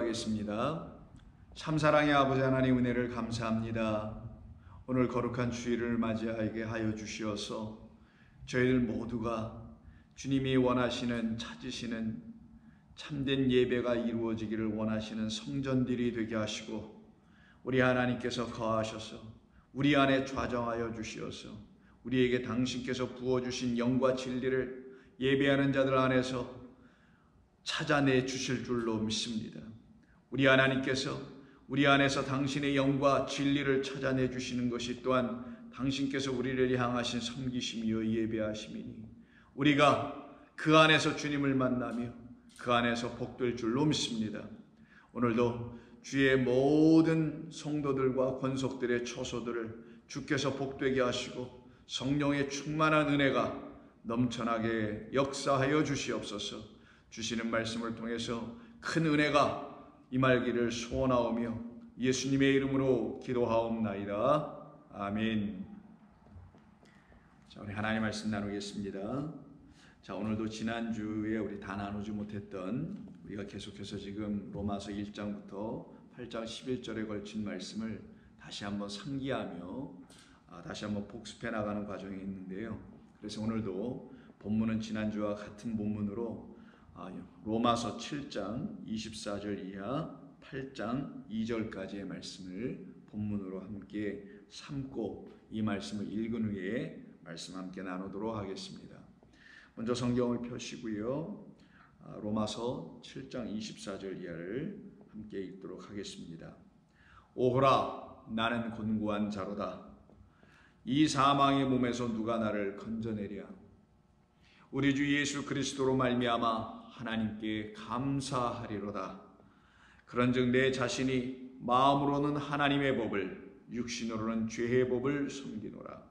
기도하겠습니다. 참사랑의 아버지 하나님, 은혜를 감사합니다. 오늘 거룩한 주일을 맞이하게 하여 주시어서 저희들 모두가 주님이 원하시는, 찾으시는 참된 예배가 이루어지기를 원하시는 성전들이 되게 하시고, 우리 하나님께서 거하셔서 우리 안에 좌정하여 주시어서 우리에게 당신께서 부어주신 영과 진리를 예배하는 자들 안에서 찾아내 주실 줄로 믿습니다. 우리 하나님께서 우리 안에서 당신의 영과 진리를 찾아내 주시는 것이 또한 당신께서 우리를 향하신 섬기심이요 예배하심이니, 우리가 그 안에서 주님을 만나며 그 안에서 복될 줄로 믿습니다. 오늘도 주의 모든 성도들과 권속들의 처소들을 주께서 복되게 하시고 성령의 충만한 은혜가 넘쳐나게 역사하여 주시옵소서. 주시는 말씀을 통해서 큰 은혜가 임하기를 소원하오며 예수님의 이름으로 기도하옵나이다. 아멘. 자, 우리 하나님 말씀 나누겠습니다. 자, 오늘도 지난주에 우리 다 나누지 못했던, 우리가 계속해서 지금 로마서 1장부터 8장 11절에 걸친 말씀을 다시 한번 상기하며 다시 한번 복습해 나가는 과정이 있는데요. 그래서 오늘도 본문은 지난주와 같은 본문으로 로마서 7장 24절 이하 8장 2절까지의 말씀을 본문으로 함께 삼고 이 말씀을 읽은 후에 말씀 함께 나누도록 하겠습니다. 먼저 성경을 펴시고요. 로마서 7장 24절 이하를 함께 읽도록 하겠습니다. 오호라, 나는 곤고한 자로다. 이 사망의 몸에서 누가 나를 건져내랴. 우리 주 예수 그리스도로 말미암아 하나님께 감사하리로다. 그런즉 내 자신이 마음으로는 하나님의 법을, 육신으로는 죄의 법을 섬기노라.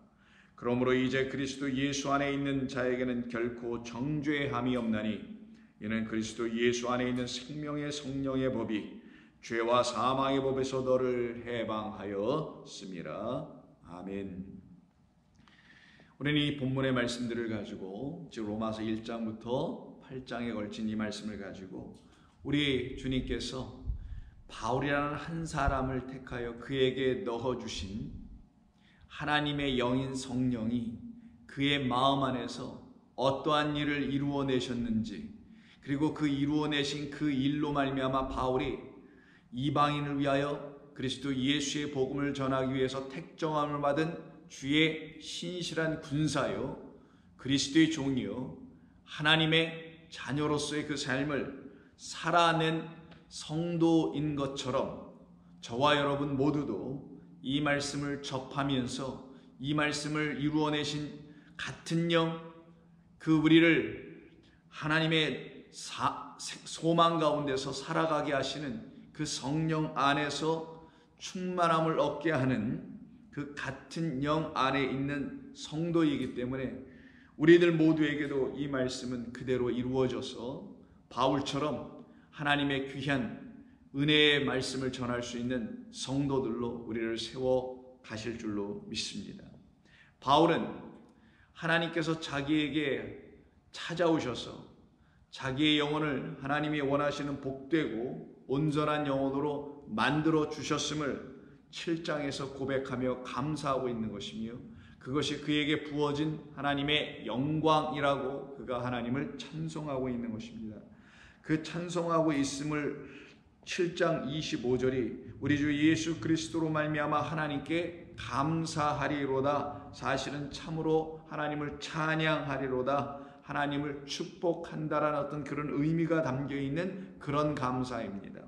그러므로 이제 그리스도 예수 안에 있는 자에게는 결코 정죄함이 없나니, 이는 그리스도 예수 안에 있는 생명의 성령의 법이 죄와 사망의 법에서 너를 해방하였음이라. 아멘. 우리는 이 본문의 말씀들을 가지고, 즉 로마서 1장부터 8장에 걸친 이 말씀을 가지고 우리 주님께서 바울이라는 한 사람을 택하여 그에게 넣어주신 하나님의 영인 성령이 그의 마음 안에서 어떠한 일을 이루어내셨는지, 그리고 그 이루어내신 그 일로 말미암아 바울이 이방인을 위하여 그리스도 예수의 복음을 전하기 위해서 택정함을 받은 주의 신실한 군사요 그리스도의 종이요 하나님의 자녀로서의 그 삶을 살아낸 성도인 것처럼 저와 여러분 모두도 이 말씀을 접하면서 이 말씀을 이루어내신 같은 영, 그 우리를 하나님의 소망 가운데서 살아가게 하시는 그 성령 안에서 충만함을 얻게 하는 그 같은 영 안에 있는 성도이기 때문에 우리들 모두에게도 이 말씀은 그대로 이루어져서 바울처럼 하나님의 귀한 은혜의 말씀을 전할 수 있는 성도들로 우리를 세워 가실 줄로 믿습니다. 바울은 하나님께서 자기에게 찾아오셔서 자기의 영혼을 하나님이 원하시는 복되고 온전한 영혼으로 만들어 주셨음을 7장에서 고백하며 감사하고 있는 것이며, 그것이 그에게 부어진 하나님의 영광이라고 그가 하나님을 찬송하고 있는 것입니다. 그 찬송하고 있음을 7장 25절이 우리 주 예수 그리스도로 말미암아 하나님께 감사하리로다. 사실은 참으로 하나님을 찬양하리로다. 하나님을 축복한다라는 어떤 그런 의미가 담겨있는 그런 감사입니다.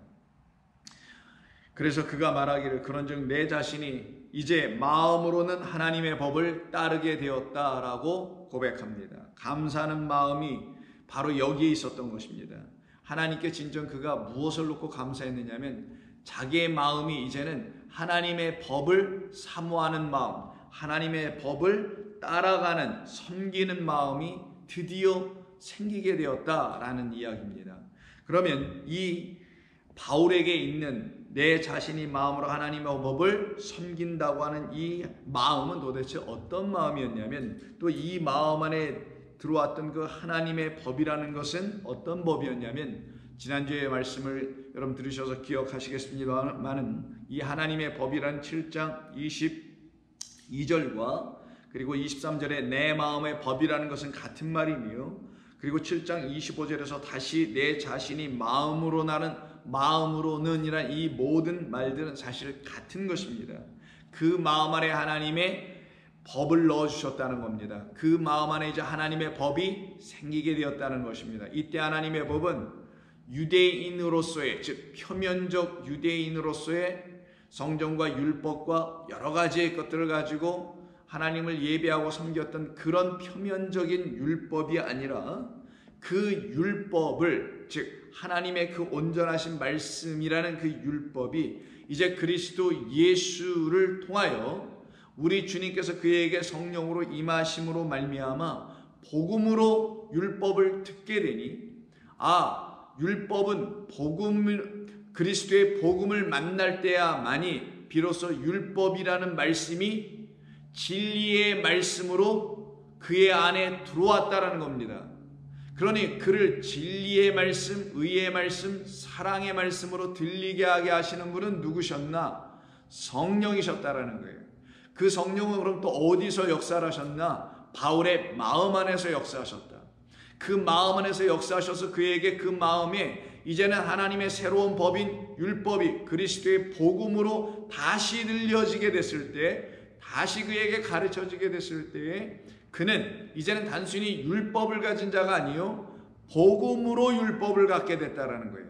그래서 그가 말하기를, 그런즉 내 자신이 이제 마음으로는 하나님의 법을 따르게 되었다라고 고백합니다. 감사하는 마음이 바로 여기에 있었던 것입니다. 하나님께 진정 그가 무엇을 놓고 감사했느냐면 자기의 마음이 이제는 하나님의 법을 사모하는 마음, 하나님의 법을 따라가는, 섬기는 마음이 드디어 생기게 되었다라는 이야기입니다. 그러면 이 바울에게 있는 내 자신이 마음으로 하나님의 법을 섬긴다고 하는 이 마음은 도대체 어떤 마음이었냐면, 또 이 마음 안에 들어왔던 그 하나님의 법이라는 것은 어떤 법이었냐면 지난주의 말씀을 여러분 들으셔서 기억하시겠습니다만은 이 하나님의 법이라는 7장 22절과 그리고 23절에 내 마음의 법이라는 것은 같은 말이며, 그리고 7장 25절에서 다시 내 자신이 마음으로는이란 이 모든 말들은 사실 같은 것입니다. 그 마음 안에 하나님의 법을 넣어주셨다는 겁니다. 그 마음 안에 이제 하나님의 법이 생기게 되었다는 것입니다. 이때 하나님의 법은 유대인으로서의, 즉 표면적 유대인으로서의 성경과 율법과 여러 가지의 것들을 가지고 하나님을 예배하고 섬겼던 그런 표면적인 율법이 아니라 그 율법을, 즉 하나님의 그 온전하신 말씀이라는 그 율법이 이제 그리스도 예수를 통하여 우리 주님께서 그에게 성령으로 임하심으로 말미암아 복음으로 율법을 듣게 되니, 율법은 그리스도의 복음을 만날 때야만이 비로소 율법이라는 말씀이 진리의 말씀으로 그의 안에 들어왔다라는 겁니다. 그러니 그를 진리의 말씀, 의의 말씀, 사랑의 말씀으로 들리게 하게 하시는 분은 누구셨나? 성령이셨다라는 거예요. 그 성령은 그럼 또 어디서 역사를 하셨나? 바울의 마음 안에서 역사하셨다. 그 마음 안에서 역사하셔서 그에게 그 마음에 이제는 하나님의 새로운 법인 율법이 그리스도의 복음으로 다시 들려지게 됐을 때, 다시 그에게 가르쳐지게 됐을 때에 그는 이제는 단순히 율법을 가진 자가 아니요 복음으로 율법을 갖게 됐다라는 거예요.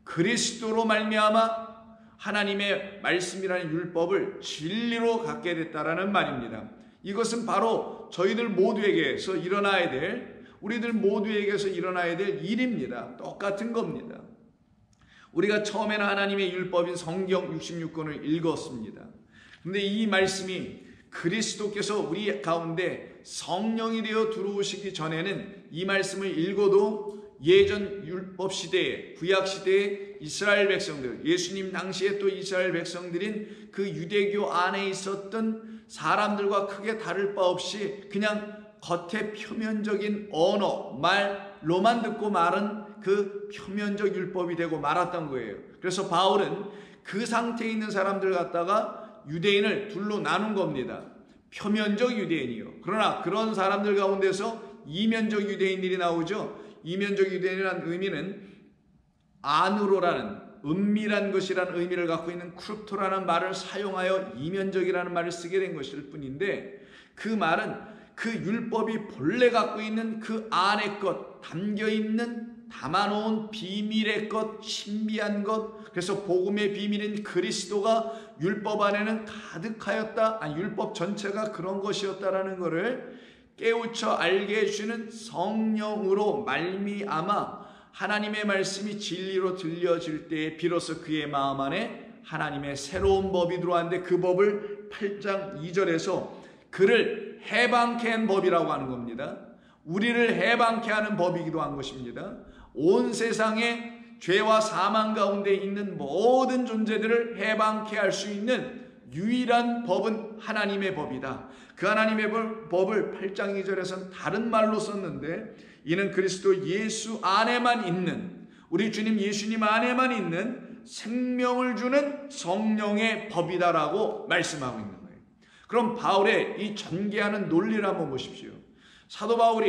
그리스도로 말미암아 하나님의 말씀이라는 율법을 진리로 갖게 됐다라는 말입니다. 이것은 바로 저희들 모두에게서 일어나야 될, 우리들 모두에게서 일어나야 될 일입니다. 똑같은 겁니다. 우리가 처음에는 하나님의 율법인 성경 66권을 읽었습니다. 근데 이 말씀이 그리스도께서 우리 가운데 성령이 되어 들어오시기 전에는 이 말씀을 읽어도 예전 율법 시대에, 구약 시대에 이스라엘 백성들, 예수님 당시에 또 이스라엘 백성들인 그 유대교 안에 있었던 사람들과 크게 다를 바 없이 그냥 겉에 표면적인 언어, 말로만 듣고 말은 그 표면적 율법이 되고 말았던 거예요. 그래서 바울은 그 상태에 있는 사람들 갖다가 유대인을 둘로 나눈 겁니다. 표면적 유대인이요. 그러나 그런 사람들 가운데서 이면적 유대인들이 나오죠. 이면적 유대인이라는 의미는 안으로라는, 은밀한 것이라는 의미를 갖고 있는 크립토라는 말을 사용하여 이면적이라는 말을 쓰게 된 것일 뿐인데, 그 말은 그 율법이 본래 갖고 있는 그 안의 것, 담겨있는, 담아놓은 비밀의 것, 신비한 것, 그래서 복음의 비밀인 그리스도가 율법 안에는 가득하였다, 율법 전체가 그런 것이었다라는 것을 깨우쳐 알게 해주는 성령으로 말미암아 하나님의 말씀이 진리로 들려질 때에 비로소 그의 마음 안에 하나님의 새로운 법이 들어왔는데, 그 법을 8장 2절에서 그를 해방케 한 법이라고 하는 겁니다. 우리를 해방케 하는 법이기도 한 것입니다. 온 세상에 죄와 사망 가운데 있는 모든 존재들을 해방케 할 수 있는 유일한 법은 하나님의 법이다. 그 하나님의 법을 8장 2절에서는 다른 말로 썼는데, 이는 그리스도 예수 안에만 있는, 우리 주님 예수님 안에만 있는 생명을 주는 성령의 법이다라고 말씀하고 있는 거예요. 그럼 바울의 이 전개하는 논리를 한번 보십시오. 사도 바울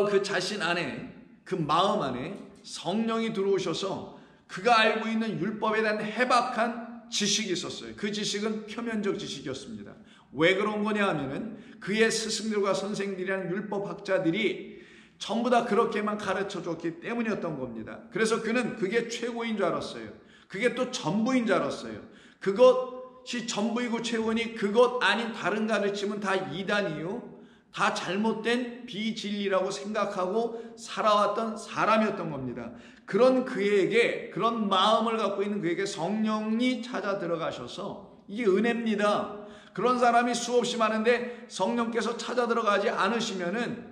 그 자신 안에, 그 마음 안에 성령이 들어오셔서 그가 알고 있는 율법에 대한 해박한 지식이 있었어요. 그 지식은 표면적 지식이었습니다. 왜 그런 거냐 하면은 그의 스승들과 선생들이라는 율법학자들이 전부 다 그렇게만 가르쳐줬기 때문이었던 겁니다. 그래서 그는 그게 최고인 줄 알았어요. 그게 또 전부인 줄 알았어요. 그것이 전부이고 최고니 그것 아닌 다른 가르침은 다 이단이요, 다 잘못된 비진리라고 생각하고 살아왔던 사람이었던 겁니다. 그런 그에게, 그런 마음을 갖고 있는 그에게 성령이 찾아 들어가셔서, 이게 은혜입니다. 그런 사람이 수없이 많은데 성령께서 찾아 들어가지 않으시면은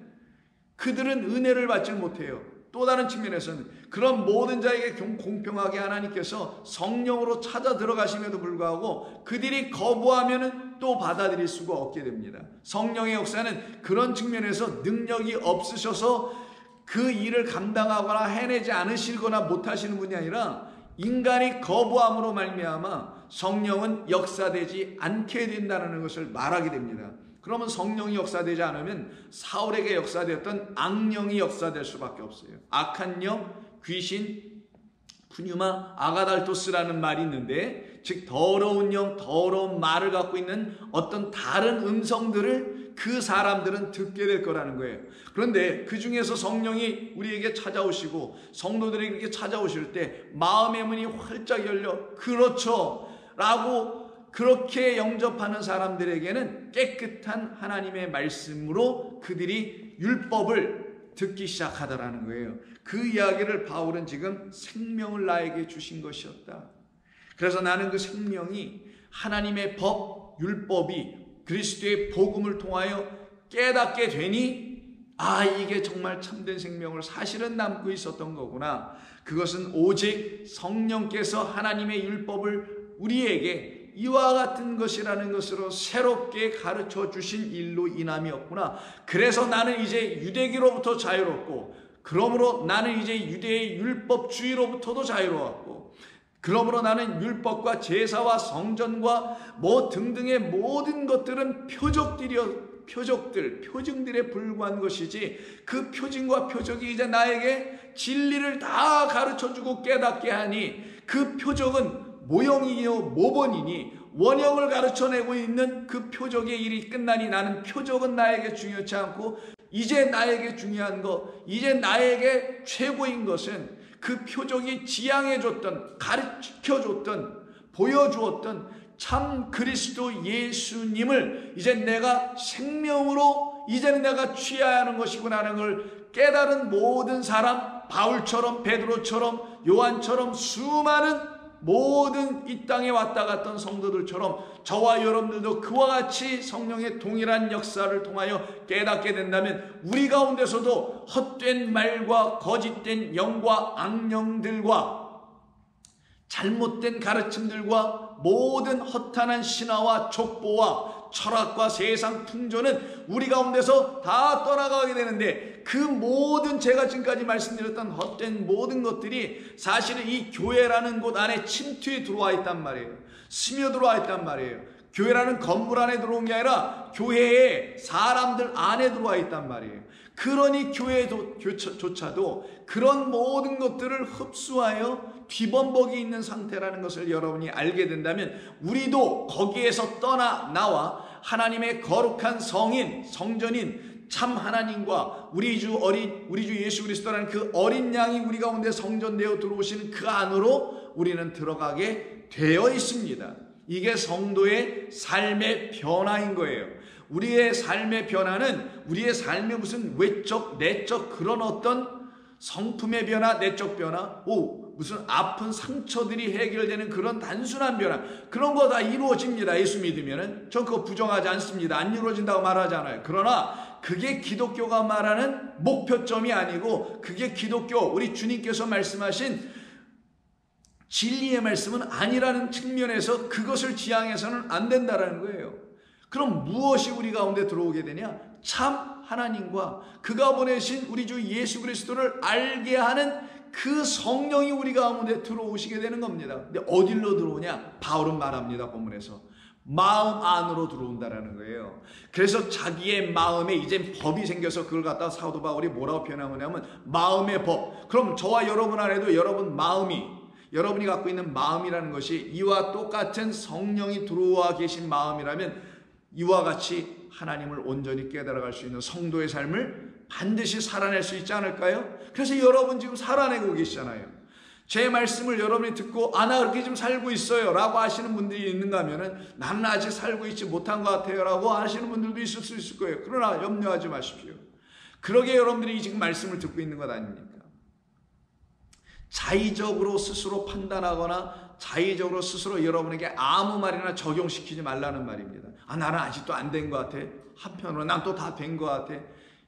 그들은 은혜를 받지 못해요. 또 다른 측면에서는 그런 모든 자에게 공평하게 하나님께서 성령으로 찾아 들어가심에도 불구하고 그들이 거부하면은 또 받아들일 수가 없게 됩니다. 성령의 역사는 그런 측면에서 능력이 없으셔서 그 일을 감당하거나 해내지 않으시거나 못하시는 분이 아니라 인간이 거부함으로 말미암아 성령은 역사되지 않게 된다는 것을 말하게 됩니다. 그러면 성령이 역사되지 않으면 사울에게 역사되었던 악령이 역사될 수밖에 없어요. 악한 영, 귀신, 푸뉴마, 아가달토스라는 말이 있는데, 즉 더러운 영, 더러운 말을 갖고 있는 어떤 다른 음성들을 그 사람들은 듣게 될 거라는 거예요. 그런데 그 중에서 성령이 우리에게 찾아오시고 성도들에게 찾아오실 때 마음의 문이 활짝 열려 그렇죠 라고 그렇게 영접하는 사람들에게는 깨끗한 하나님의 말씀으로 그들이 율법을 듣기 시작하더라는 거예요. 그 이야기를 바울은 지금 생명을 나에게 주신 것이었다. 그래서 나는 그 생명이 하나님의 법, 율법이 그리스도의 복음을 통하여 깨닫게 되니 이게 정말 참된 생명을 사실은 남고 있었던 거구나. 그것은 오직 성령께서 하나님의 율법을 우리에게 이와 같은 것이라는 것으로 새롭게 가르쳐 주신 일로 인함이었구나. 그래서 나는 이제 유대기로부터 자유롭고, 그러므로 나는 이제 유대의 율법주의로부터도 자유로웠고, 그러므로 나는 율법과 제사와 성전과 등등의 모든 것들은 표징들에 불과한 것이지, 그 표징과 표적이 이제 나에게 진리를 다 가르쳐주고 깨닫게 하니, 그 표적은 모형이요 모본이니 원형을 가르쳐내고 있는 그 표적의 일이 끝나니 나는 표적은 나에게 중요치 않고, 이제 나에게 중요한 것, 이제 나에게 최고인 것은 그 표적이 지향해줬던, 가르쳐줬던, 보여주었던 참 그리스도 예수님을 이제 내가 생명으로 이제는 내가 취해야 하는 것이구나라는 걸 깨달은 모든 사람, 바울처럼, 베드로처럼, 요한처럼 수많은 모든 이 땅에 왔다 갔던 성도들처럼 저와 여러분들도 그와 같이 성령의 동일한 역사를 통하여 깨닫게 된다면 우리 가운데서도 헛된 말과 거짓된 영과 악령들과 잘못된 가르침들과 모든 허탄한 신화와 족보와 철학과 세상 풍조는 우리 가운데서 다 떠나가게 되는데, 그 모든 제가 지금까지 말씀드렸던 헛된 모든 것들이 사실은 이 교회라는 곳 안에 침투해 들어와 있단 말이에요. 스며 들어와 있단 말이에요. 교회라는 건물 안에 들어온 게 아니라 교회의 사람들 안에 들어와 있단 말이에요. 그러니 교회조차도 그런 모든 것들을 흡수하여 뒤범벅이 있는 상태라는 것을 여러분이 알게 된다면, 우리도 거기에서 나와 하나님의 거룩한 성인, 성전인 참 하나님과 우리 주 예수 그리스도라는 그 어린 양이 우리 가운데 성전되어 들어오시는 그 안으로 우리는 들어가게 되어 있습니다. 이게 성도의 삶의 변화인 거예요. 우리의 삶의 변화는 우리의 삶의 무슨 외적, 내적 그런 어떤 성품의 변화, 내적 변화, 무슨 아픈 상처들이 해결되는 그런 단순한 변화, 그런 거 다 이루어집니다. 예수 믿으면은. 전 그거 부정하지 않습니다. 안 이루어진다고 말하잖아요. 그러나 그게 기독교가 말하는 목표점이 아니고, 그게 기독교, 우리 주님께서 말씀하신 진리의 말씀은 아니라는 측면에서 그것을 지향해서는 안 된다라는 거예요. 그럼 무엇이 우리 가운데 들어오게 되냐? 참 하나님과 그가 보내신 우리 주 예수 그리스도를 알게 하는 그 성령이 우리 가운데 들어오시게 되는 겁니다. 근데 어디로 들어오냐? 바울은 말합니다. 본문에서 마음 안으로 들어온다라는 거예요. 그래서 자기의 마음에 이제 법이 생겨서 그걸 갖다 사도 바울이 뭐라고 표현하냐면 마음의 법. 그럼 저와 여러분 안에도 여러분이 갖고 있는 마음이라는 것이 이와 똑같은 성령이 들어와 계신 마음이라면 이와 같이 하나님을 온전히 깨달아갈 수 있는 성도의 삶을 반드시 살아낼 수 있지 않을까요? 그래서 여러분 지금 살아내고 계시잖아요. 제 말씀을 여러분이 듣고 나 그렇게 좀 살고 있어요 라고 하시는 분들이 있는가 하면은 나는 아직 살고 있지 못한 것 같아요 라고 하시는 분들도 있을 수 있을 거예요. 그러나 염려하지 마십시오. 그러게 여러분들이 지금 말씀을 듣고 있는 것 아닙니까? 자의적으로 스스로 판단하거나 자의적으로 스스로 여러분에게 아무 말이나 적용시키지 말라는 말입니다. 나는 아직도 안 된 것 같아. 한편으로 난 또 다 된 것 같아.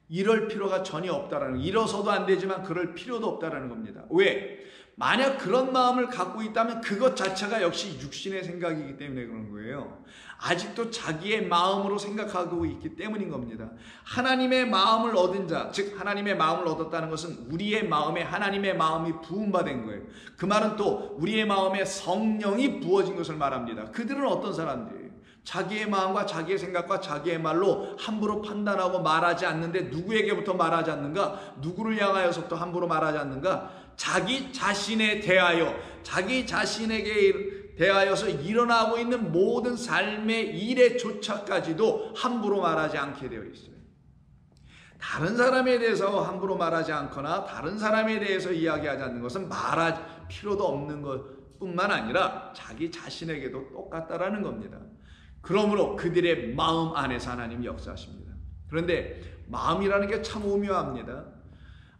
이럴 필요가 전혀 없다라는, 이뤄서도 안 되지만 그럴 필요도 없다라는 겁니다. 왜? 만약 그런 마음을 갖고 있다면 그것 자체가 역시 육신의 생각이기 때문에 그런 거예요. 아직도 자기의 마음으로 생각하고 있기 때문인 겁니다. 하나님의 마음을 얻은 자, 즉 하나님의 마음을 얻었다는 것은 우리의 마음에 하나님의 마음이 부음받은 거예요. 그 말은 또 우리의 마음에 성령이 부어진 것을 말합니다. 그들은 어떤 사람들이에요? 자기의 마음과 자기의 생각과 자기의 말로 함부로 판단하고 말하지 않는데 누구에게부터 말하지 않는가? 누구를 향하여서부터 함부로 말하지 않는가? 자기 자신에 대하여, 자기 자신에게 대하여서 일어나고 있는 모든 삶의 일에조차까지도 함부로 말하지 않게 되어 있어요. 다른 사람에 대해서 함부로 말하지 않거나 다른 사람에 대해서 이야기하지 않는 것은 말할 필요도 없는 것뿐만 아니라 자기 자신에게도 똑같다라는 겁니다. 그러므로 그들의 마음 안에서 하나님이 역사하십니다. 그런데 마음이라는 게 참 오묘합니다.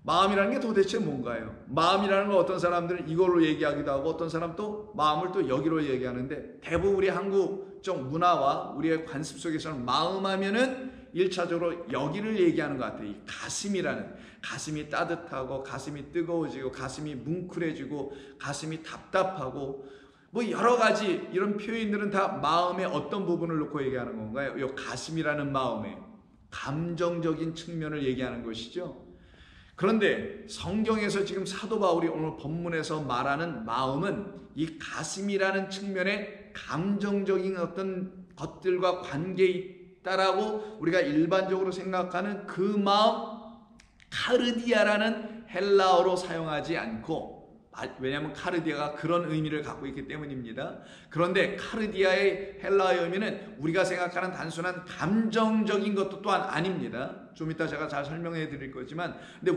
마음이라는 게 도대체 뭔가요? 마음이라는 건 어떤 사람들은 이걸로 얘기하기도 하고 어떤 사람 또 마음을 또 여기로 얘기하는데, 대부분 우리 한국적 문화와 우리의 관습 속에서는 마음 하면은 1차적으로 여기를 얘기하는 것 같아요. 이 가슴이라는, 가슴이 따뜻하고 가슴이 뜨거워지고 가슴이 뭉클해지고 가슴이 답답하고 뭐 여러 가지 이런 표현들은 다 마음의 어떤 부분을 놓고 얘기하는 건가요? 이 가슴이라는 마음의 감정적인 측면을 얘기하는 것이죠. 그런데 성경에서 지금 사도 바울이 오늘 본문에서 말하는 마음은 이 가슴이라는 측면의 감정적인 어떤 것들과 관계에 있다라고 우리가 일반적으로 생각하는 그 마음, 카르디아라는 헬라어로 사용하지 않고, 왜냐하면 카르디아가 그런 의미를 갖고 있기 때문입니다. 그런데 카르디아의 헬라어 의미는 우리가 생각하는 단순한 감정적인 것도 또한 아닙니다. 좀 이따 제가 잘 설명해 드릴 거지만, 근데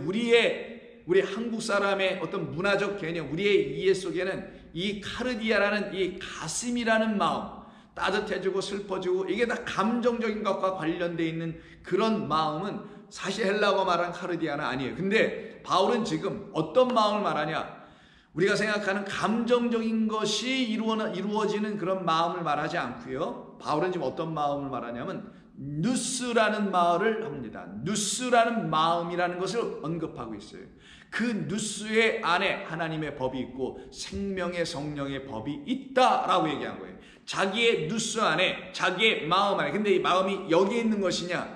우리 한국 사람의 어떤 문화적 개념, 우리의 이해 속에는 이 카르디아라는 이 가슴이라는 마음, 따뜻해지고 슬퍼지고 이게 다 감정적인 것과 관련되어 있는 그런 마음은 사실 헬라어가 말하는 카르디아는 아니에요. 근데 바울은 지금 어떤 마음을 말하냐? 우리가 생각하는 감정적인 것이 이루어지는 그런 마음을 말하지 않고요. 바울은 지금 어떤 마음을 말하냐면 누스라는 말을 합니다. 누스라는 마음이라는 것을 언급하고 있어요. 그 누스의 안에 하나님의 법이 있고 생명의 성령의 법이 있다라고 얘기한 거예요. 자기의 누스 안에, 자기의 마음 안에. 근데 이 마음이 여기에 있는 것이냐,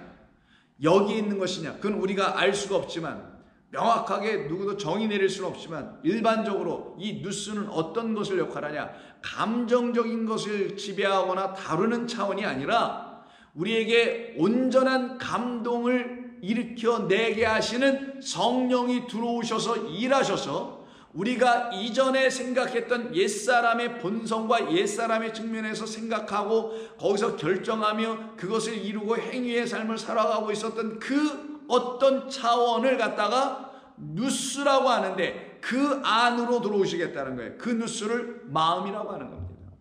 여기에 있는 것이냐, 그건 우리가 알 수가 없지만, 명확하게 누구도 정의 내릴 수는 없지만, 일반적으로 이 누스는 어떤 것을 역할하냐, 감정적인 것을 지배하거나 다루는 차원이 아니라 우리에게 온전한 감동을 일으켜내게 하시는 성령이 들어오셔서 일하셔서 우리가 이전에 생각했던 옛사람의 본성과 옛사람의 측면에서 생각하고 거기서 결정하며 그것을 이루고 행위의 삶을 살아가고 있었던 그 어떤 차원을 갖다가 누스라고 하는데 그 안으로 들어오시겠다는 거예요. 그 누스를 마음이라고 하는 겁니다.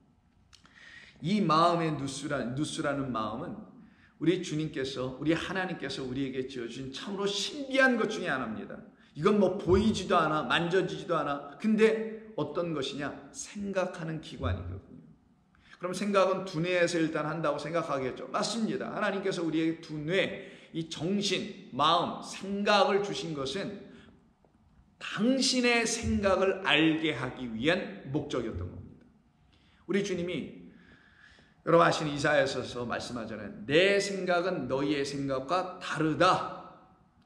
이 마음의 누스라는 마음은 우리 주님께서, 우리 하나님께서 우리에게 지어주신 참으로 신비한 것 중에 하나입니다. 이건 뭐 보이지도 않아, 만져지지도 않아. 근데 어떤 것이냐? 생각하는 기관이거든요. 그럼 생각은 두뇌에서 일단 한다고 생각하겠죠. 맞습니다. 하나님께서 우리에게 두뇌, 이 정신, 마음, 생각을 주신 것은 당신의 생각을 알게 하기 위한 목적이었던 겁니다. 우리 주님이 여러분 아시는 이사야서에서 말씀하잖아요. 내 생각은 너희의 생각과 다르다.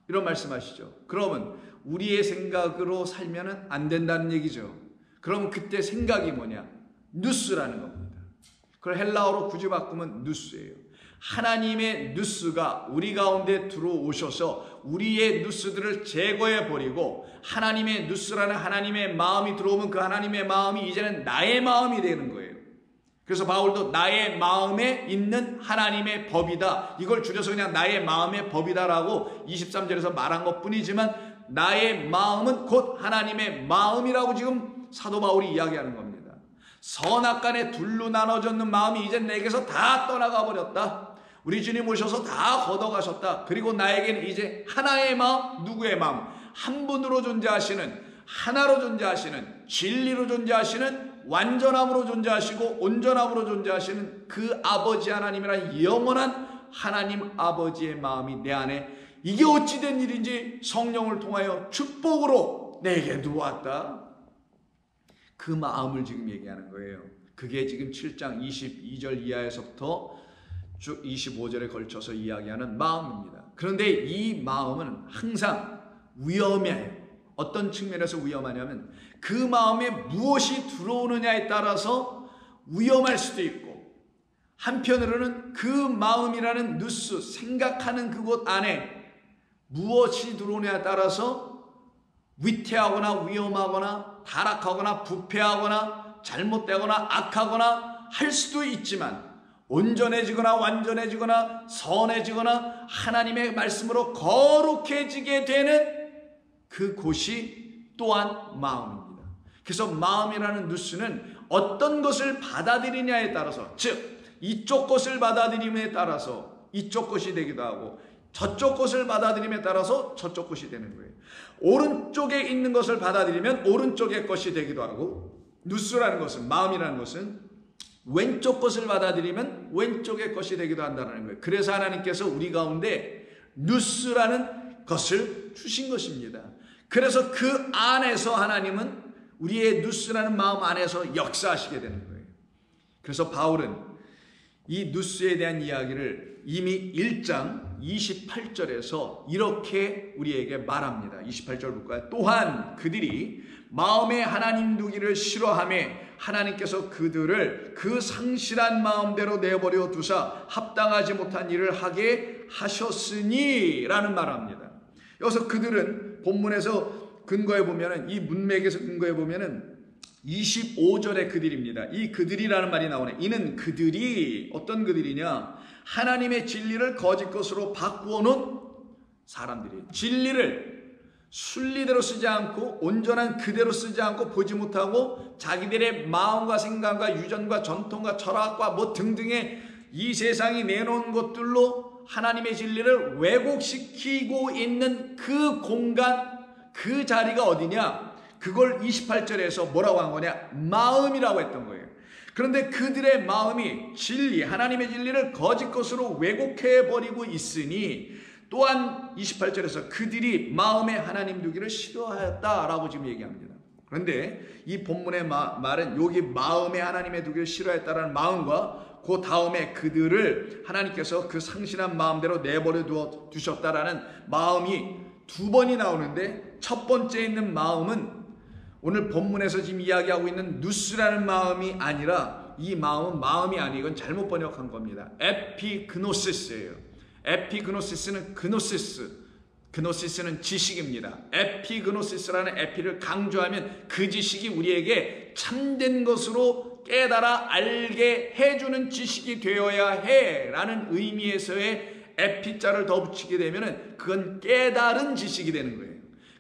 이런 말씀하시죠. 그러면 우리의 생각으로 살면 안 된다는 얘기죠. 그럼 그때 생각이 뭐냐? 누스라는 겁니다. 그걸 헬라어로 굳이 바꾸면 누스예요. 하나님의 누스가 우리 가운데 들어오셔서 우리의 누스들을 제거해버리고 하나님의 누스라는 하나님의 마음이 들어오면 그 하나님의 마음이 이제는 나의 마음이 되는 거예요. 그래서 바울도 나의 마음에 있는 하나님의 법이다. 이걸 줄여서 그냥 나의 마음의 법이다라고 23절에서 말한 것 뿐이지만 나의 마음은 곧 하나님의 마음이라고 지금 사도 바울이 이야기하는 겁니다. 선악간에 둘로 나눠졌는 마음이 이제 내게서 다 떠나가 버렸다. 우리 주님 오셔서 다 걷어가셨다. 그리고 나에게는 이제 하나의 마음, 누구의 마음? 한 분으로 존재하시는, 하나로 존재하시는, 진리로 존재하시는, 완전함으로 존재하시고 온전함으로 존재하시는 그 아버지 하나님이란 영원한 하나님 아버지의 마음이 내 안에, 이게 어찌된 일인지 성령을 통하여 축복으로 내게 들어왔다. 그 마음을 지금 얘기하는 거예요. 그게 지금 7장 22절 이하에서부터 쭉 25절에 걸쳐서 이야기하는 마음입니다. 그런데 이 마음은 항상 위험해요. 어떤 측면에서 위험하냐면 그 마음에 무엇이 들어오느냐에 따라서 위험할 수도 있고, 한편으로는 그 마음이라는 누스, 생각하는 그곳 안에 무엇이 들어오느냐에 따라서 위태하거나 위험하거나 타락하거나 부패하거나 잘못되거나 악하거나 할 수도 있지만, 온전해지거나 완전해지거나 선해지거나 하나님의 말씀으로 거룩해지게 되는 그곳이 또한 마음입니다. 그래서 마음이라는 누스는 어떤 것을 받아들이냐에 따라서, 즉 이쪽 것을 받아들임에 따라서 이쪽 것이 되기도 하고, 저쪽 것을 받아들임에 따라서 저쪽 것이 되는 거예요. 오른쪽에 있는 것을 받아들이면 오른쪽의 것이 되기도 하고, 누스라는 것은, 마음이라는 것은 왼쪽 것을 받아들이면 왼쪽의 것이 되기도 한다는 거예요. 그래서 하나님께서 우리 가운데 누스라는 것을 주신 것입니다. 그래서 그 안에서 하나님은 우리의 누스라는 마음 안에서 역사하시게 되는 거예요. 그래서 바울은 이 누스에 대한 이야기를 이미 1장 28절에서 이렇게 우리에게 말합니다. 28절 볼까요? 또한 그들이 마음에 하나님 두기를 싫어하며 하나님께서 그들을 그 상실한 마음대로 내버려 두사 합당하지 못한 일을 하게 하셨으니 라는 말을 합니다. 여기서 그들은 본문에서 근거해 보면은, 이 문맥에서 근거해 보면은 25절의 그들입니다. 이 그들이라는 말이 나오네. 이는 그들이 어떤 그들이냐? 하나님의 진리를 거짓 것으로 바꾸어 놓은 사람들이, 진리를 순리대로 쓰지 않고 온전한 그대로 쓰지 않고 보지 못하고 자기들의 마음과 생각과 유전과 전통과 철학과 뭐 등등의 이 세상이 내놓은 것들로 하나님의 진리를 왜곡시키고 있는 그 공간, 그 자리가 어디냐? 그걸 28절에서 뭐라고 한 거냐? 마음이라고 했던 거예요. 그런데 그들의 마음이 진리, 하나님의 진리를 거짓 것으로 왜곡해버리고 있으니, 또한 28절에서 그들이 마음에 하나님 두기를 싫어하였다라고 지금 얘기합니다. 그런데 이 본문의 말은 여기 마음에 하나님의 두기를 싫어했다라는 마음과 그 다음에 그들을 하나님께서 그 상실한 마음대로 내버려 두셨다라는 마음이 두 번이 나오는데, 첫 번째 있는 마음은 오늘 본문에서 지금 이야기하고 있는 누스라는 마음이 아니라, 이 마음은 마음이 아니, 이건 잘못 번역한 겁니다. 에피그노시스예요. 에피그노시스는 그노시스, 그노시스는 지식입니다. 에피그노시스라는 에피를 강조하면 그 지식이 우리에게 참된 것으로 깨달아 알게 해주는 지식이 되어야 해라는 의미에서의 에피자를 더 붙이게 되면 그건 깨달은 지식이 되는 거예요.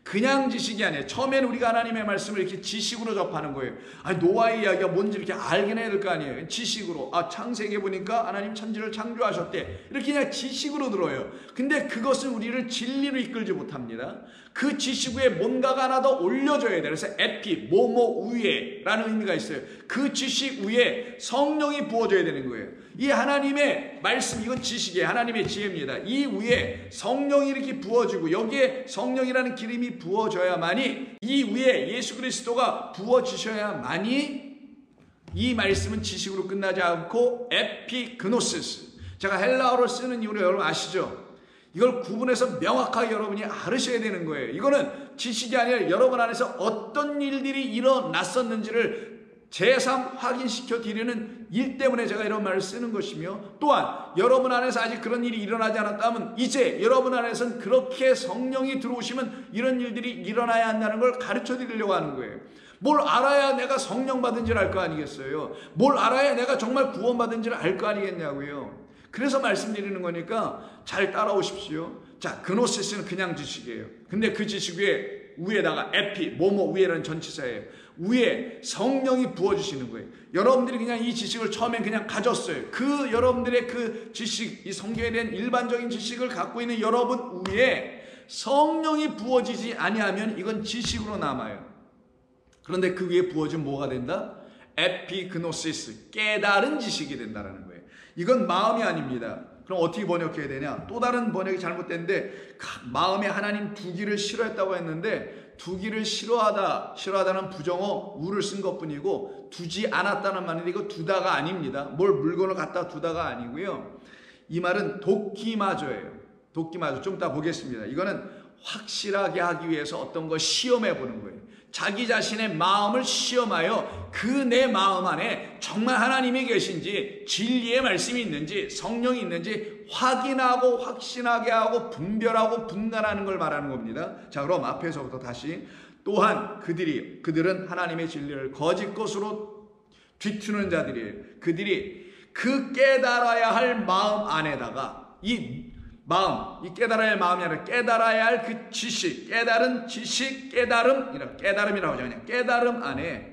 그냥 지식이 아니에요. 처음에는 우리가 하나님의 말씀을 이렇게 지식으로 접하는 거예요. 아니, 노아의 이야기가 뭔지 이렇게 알긴 해야 될 거 아니에요. 지식으로. 창세기에 보니까 하나님 천지를 창조하셨대. 이렇게 그냥 지식으로 들어요. 근데 그것은 우리를 진리로 이끌지 못합니다. 그 지식 위에 뭔가가 하나 더 올려줘야 돼요. 그래서 에피, 뭐뭐 위에 라는 의미가 있어요. 그 지식 위에 성령이 부어져야 되는 거예요. 이 하나님의 말씀, 이건 지식이에요. 하나님의 지혜입니다. 이 위에 성령이 이렇게 부어지고, 여기에 성령이라는 기름이 부어져야만이, 이 위에 예수 그리스도가 부어지셔야만이 이 말씀은 지식으로 끝나지 않고 에피그노시스, 제가 헬라어를 쓰는 이유를 여러분 아시죠? 이걸 구분해서 명확하게 여러분이 알으셔야 되는 거예요. 이거는 지식이 아니라 여러분 안에서 어떤 일들이 일어났었는지를 재상 확인시켜 드리는 일 때문에 제가 이런 말을 쓰는 것이며, 또한 여러분 안에서 아직 그런 일이 일어나지 않았다면 이제 여러분 안에서는 그렇게 성령이 들어오시면 이런 일들이 일어나야 한다는 걸 가르쳐 드리려고 하는 거예요. 뭘 알아야 내가 성령 받은지를 알 거 아니겠어요? 뭘 알아야 내가 정말 구원받은지를 알 거 아니겠냐고요. 그래서 말씀드리는 거니까 잘 따라오십시오. 자, 그노시스는 그냥 지식이에요. 근데 그 지식 위에다가 에피, 뭐뭐 위에라는 전치사예요. 위에 성령이 부어주시는 거예요. 여러분들이 그냥 이 지식을 처음엔 그냥 가졌어요. 그 여러분들의 그 지식, 이 성경에 대한 일반적인 지식을 갖고 있는 여러분 위에 성령이 부어지지 아니하면 이건 지식으로 남아요. 그런데 그 위에 부어지면 뭐가 된다? 에피그노시스, 깨달은 지식이 된다는 거예요. 이건 마음이 아닙니다. 그럼 어떻게 번역해야 되냐? 또 다른 번역이 잘못됐는데, 마음에 하나님 두기를 싫어했다고 했는데 두기를 싫어하다는 부정어 우를 쓴 것뿐이고 두지 않았다는 말인데 이거 두다가 아닙니다. 뭘 물건을 갖다 두다가 아니고요. 이 말은 돕기마저예요. 돕기마저. 좀 이따 보겠습니다. 이거는 확실하게 하기 위해서 어떤 걸 시험해 보는 거예요. 자기 자신의 마음을 시험하여 그 내 마음 안에 정말 하나님이 계신지 진리의 말씀이 있는지 성령이 있는지 확인하고 확신하게 하고 분별하고 분간하는 걸 말하는 겁니다. 자, 그럼 앞에서부터 다시 또한 그들은 하나님의 진리를 거짓 것으로 뒤트는 자들이에요. 그들이 그 깨달아야 할 마음 안에다가 이 깨달아야 할 마음이 아니라 깨달아야 할 그 지식, 깨달은 지식, 깨달음이라고 하죠. 그냥 깨달음 안에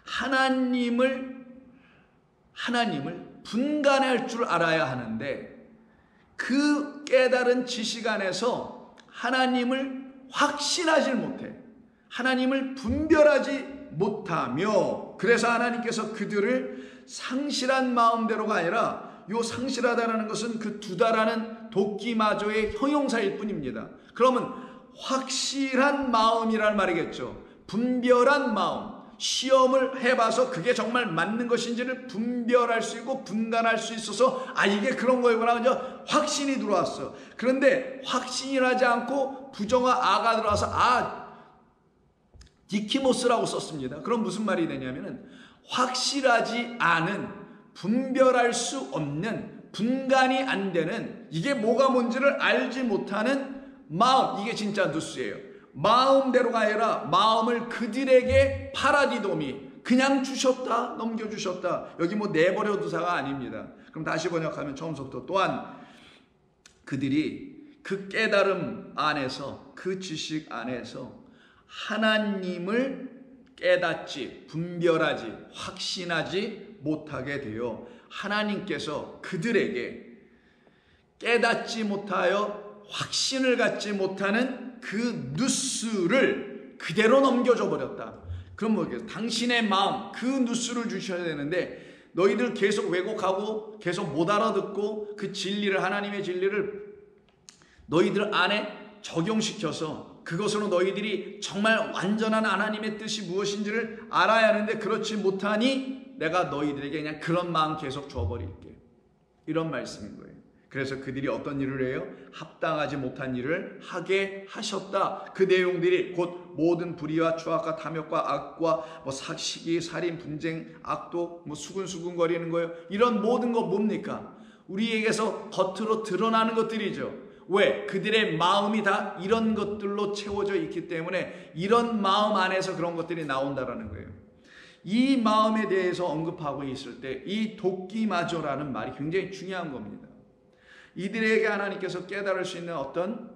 하나님을 분간할 줄 알아야 하는데 그 깨달은 지식 안에서 하나님을 확신하지 못해. 하나님을 분별하지 못하며 그래서 하나님께서 그들을 상실한 마음대로가 아니라 요 상실하다라는 것은 그 두다라는 돕기마저의 형용사일 뿐입니다. 그러면 확실한 마음이란 말이겠죠. 분별한 마음. 시험을 해봐서 그게 정말 맞는 것인지를 분별할 수 있고 분간할 수 있어서 이게 그런 거구나. 먼저 확신이 들어왔어. 그런데 확신이 나지 않고 부정어 아가 들어와서 디키모스라고 썼습니다. 그럼 무슨 말이 되냐면은 확실하지 않은 분별할 수 없는 분간이 안 되는 이게 뭐가 뭔지를 알지 못하는 마음. 이게 진짜 누스예요. 마음대로가 아니라 마음을 그들에게 파라디돔이 그냥 주셨다 넘겨주셨다. 여기 뭐 내버려 두사가 아닙니다. 그럼 다시 번역하면 처음부터 또한 그들이 그 깨달음 안에서 그 지식 안에서 하나님을 깨닫지 분별하지 확신하지 못하게 되어 하나님께서 그들에게 깨닫지 못하여 확신을 갖지 못하는 그 누스를 그대로 넘겨줘 버렸다. 그럼 뭐겠어? 당신의 마음 그 누스를 주셔야 되는데 너희들 계속 왜곡하고 계속 못 알아듣고 그 진리를 하나님의 진리를 너희들 안에 적용시켜서 그것으로 너희들이 정말 완전한 하나님의 뜻이 무엇인지를 알아야 하는데 그렇지 못하니 내가 너희들에게 그냥 그런 마음 계속 줘버릴게. 이런 말씀인 거예요. 그래서 그들이 어떤 일을 해요? 합당하지 못한 일을 하게 하셨다. 그 내용들이 곧 모든 불의와 추악과 탐욕과 악과 시기, 살인, 분쟁, 악독, 수근수근거리는 거예요. 이런 모든 거 뭡니까? 우리에게서 겉으로 드러나는 것들이죠. 왜? 그들의 마음이 다 이런 것들로 채워져 있기 때문에 이런 마음 안에서 그런 것들이 나온다라는 거예요. 이 마음에 대해서 언급하고 있을 때 이 돕기마저라는 말이 굉장히 중요한 겁니다. 이들에게 하나님께서 깨달을 수 있는 어떤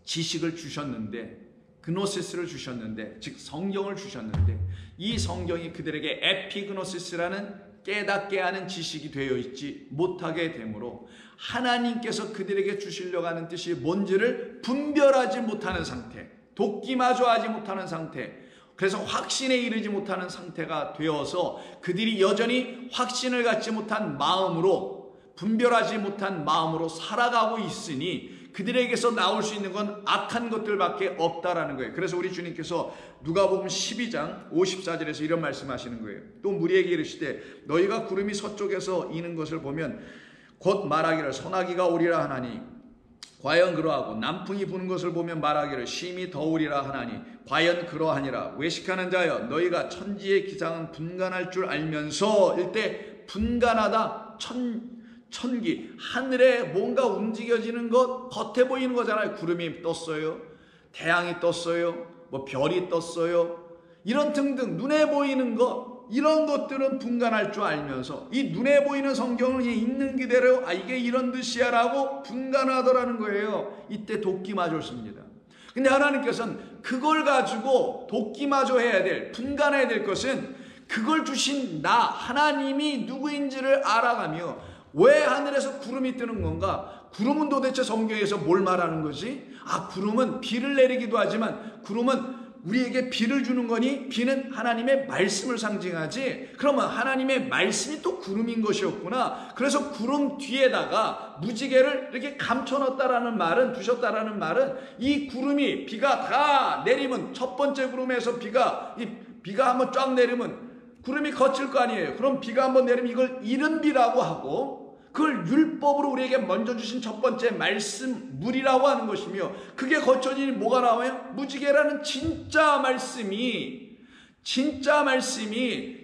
지식을 주셨는데 그노시스를 주셨는데 즉 성경을 주셨는데 이 성경이 그들에게 에피그노시스라는 깨닫게 하는 지식이 되어 있지 못하게 되므로 하나님께서 그들에게 주시려고 하는 뜻이 뭔지를 분별하지 못하는 상태, 돕기마저 하지 못하는 상태, 그래서 확신에 이르지 못하는 상태가 되어서 그들이 여전히 확신을 갖지 못한 마음으로 분별하지 못한 마음으로 살아가고 있으니 그들에게서 나올 수 있는 건 악한 것들밖에 없다라는 거예요. 그래서 우리 주님께서 누가복음 12장 54절에서 이런 말씀하시는 거예요. 또 무리에게 이르시되 너희가 구름이 서쪽에서 이는 것을 보면 곧 말하기를 소나기가 오리라 하나니 과연 그러하고 남풍이 부는 것을 보면 말하기를 심히 더우리라 하나니 과연 그러하니라. 외식하는 자여 너희가 천지의 기상은 분간할 줄 알면서 일대 분간하다 천기 하늘에 뭔가 움직여지는 것 겉에 보이는 거잖아요. 구름이 떴어요. 태양이 떴어요. 별이 떴어요. 이런 등등 눈에 보이는 것 이런 것들은 분간할 줄 알면서 이 눈에 보이는 성경을 있는 그대로 이게 이런 뜻이야 라고 분간하더라는 거예요. 이때 돕기마저 씁니다. 근데 하나님께서는 그걸 가지고 돕기마저 해야 될 분간해야 될 것은 그걸 주신 나 하나님이 누구인지를 알아가며 왜 하늘에서 구름이 뜨는 건가? 구름은 도대체 성경에서 뭘 말하는 거지? 구름은 비를 내리기도 하지만 구름은 우리에게 비를 주는 거니? 비는 하나님의 말씀을 상징하지. 그러면 하나님의 말씀이 또 구름인 것이었구나. 그래서 구름 뒤에다가 무지개를 이렇게 감춰놨다라는 말은, 두셨다라는 말은, 이 구름이 비가 다 내리면, 첫 번째 구름에서 비가 한번 쫙 내리면 구름이 거칠 거 아니에요. 그럼 비가 한번 내리면 이걸 이른 비라고 하고, 그걸 율법으로 우리에게 먼저 주신 첫 번째 말씀, 물이라고 하는 것이며, 그게 거쳐지니 뭐가 나와요? 무지개라는 진짜 말씀이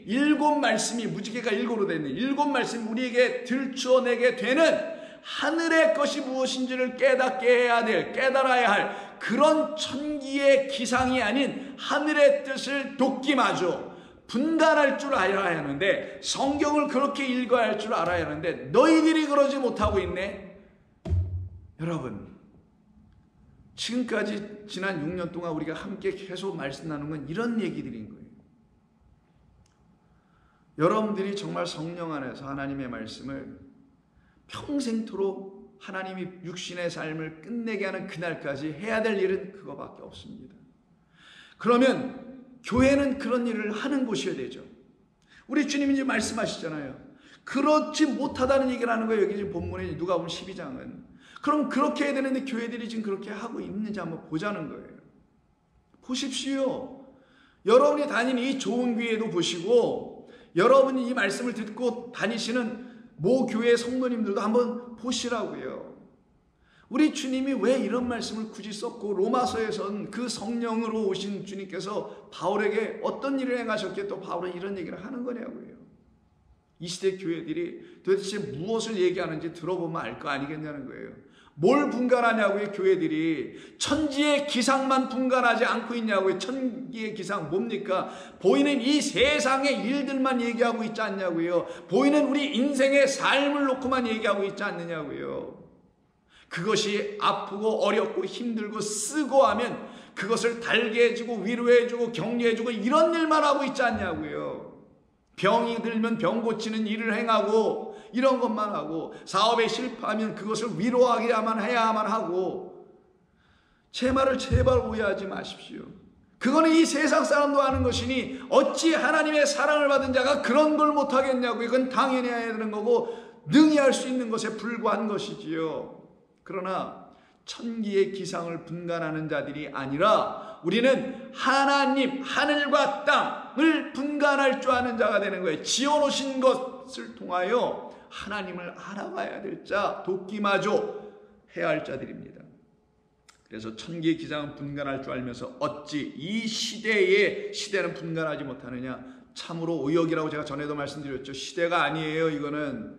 일곱 말씀이, 무지개가 일곱으로 되어 있는 일곱 말씀이 우리에게 들추어내게 되는 하늘의 것이 무엇인지를 깨달아야 할 그런 천기의 기상이 아닌 하늘의 뜻을 돕기마저 분간할 줄 알아야 하는데, 성경을 그렇게 읽어야 할 줄 알아야 하는데 너희들이 그러지 못하고 있네. 여러분, 지금까지 지난 6년 동안 우리가 함께 계속 말씀 나눈 건 이런 얘기들인 거예요. 여러분들이 정말 성령 안에서 하나님의 말씀을 평생토록 하나님이 육신의 삶을 끝내게 하는 그날까지 해야 될 일은 그거밖에 없습니다. 그러면 교회는 그런 일을 하는 곳이어야 되죠. 우리 주님이 이제 말씀하시잖아요. 그렇지 못하다는 얘기를 하는 거예요. 여기 지금 본문에 누가복음 12장은. 그럼 그렇게 해야 되는데 교회들이 지금 그렇게 하고 있는지 한번 보자는 거예요. 보십시오. 여러분이 다니는 이 좋은 교회도 보시고, 여러분이 이 말씀을 듣고 다니시는 모 교회 성도님들도 한번 보시라고요. 우리 주님이 왜 이런 말씀을 굳이 썼고, 로마서에선 그 성령으로 오신 주님께서 바울에게 어떤 일을 행하셨기에 또 바울은 이런 얘기를 하는 거냐고요. 이 시대 교회들이 도대체 무엇을 얘기하는지 들어보면 알 거 아니겠냐는 거예요. 뭘 분간하냐고요. 교회들이 천지의 기상만 분간하지 않고 있냐고요. 천지의 기상 뭡니까? 보이는 이 세상의 일들만 얘기하고 있지 않냐고요. 보이는 우리 인생의 삶을 놓고만 얘기하고 있지 않느냐고요. 그것이 아프고 어렵고 힘들고 쓰고 하면 그것을 달게 해주고 위로해주고 격려해주고 이런 일만 하고 있지 않냐고요. 병이 들면 병 고치는 일을 행하고 이런 것만 하고, 사업에 실패하면 그것을 위로하게야만 해야만 하고. 제 말을 제발 오해하지 마십시오. 그거는 이 세상 사람도 하는 것이니 어찌 하나님의 사랑을 받은 자가 그런 걸 못하겠냐고. 이건 당연히 해야 되는 거고 능히 할 수 있는 것에 불과한 것이지요. 그러나 천기의 기상을 분간하는 자들이 아니라 우리는 하나님, 하늘과 땅을 분간할 줄 아는 자가 되는 거예요. 지어놓으신 것을 통하여 하나님을 알아가야 될 자, 돕기마저 해야 할 자들입니다. 그래서 천기의 기상은 분간할 줄 알면서 어찌 이 시대는 분간하지 못하느냐. 참으로 오역이라고 제가 전에도 말씀드렸죠. 시대가 아니에요. 이거는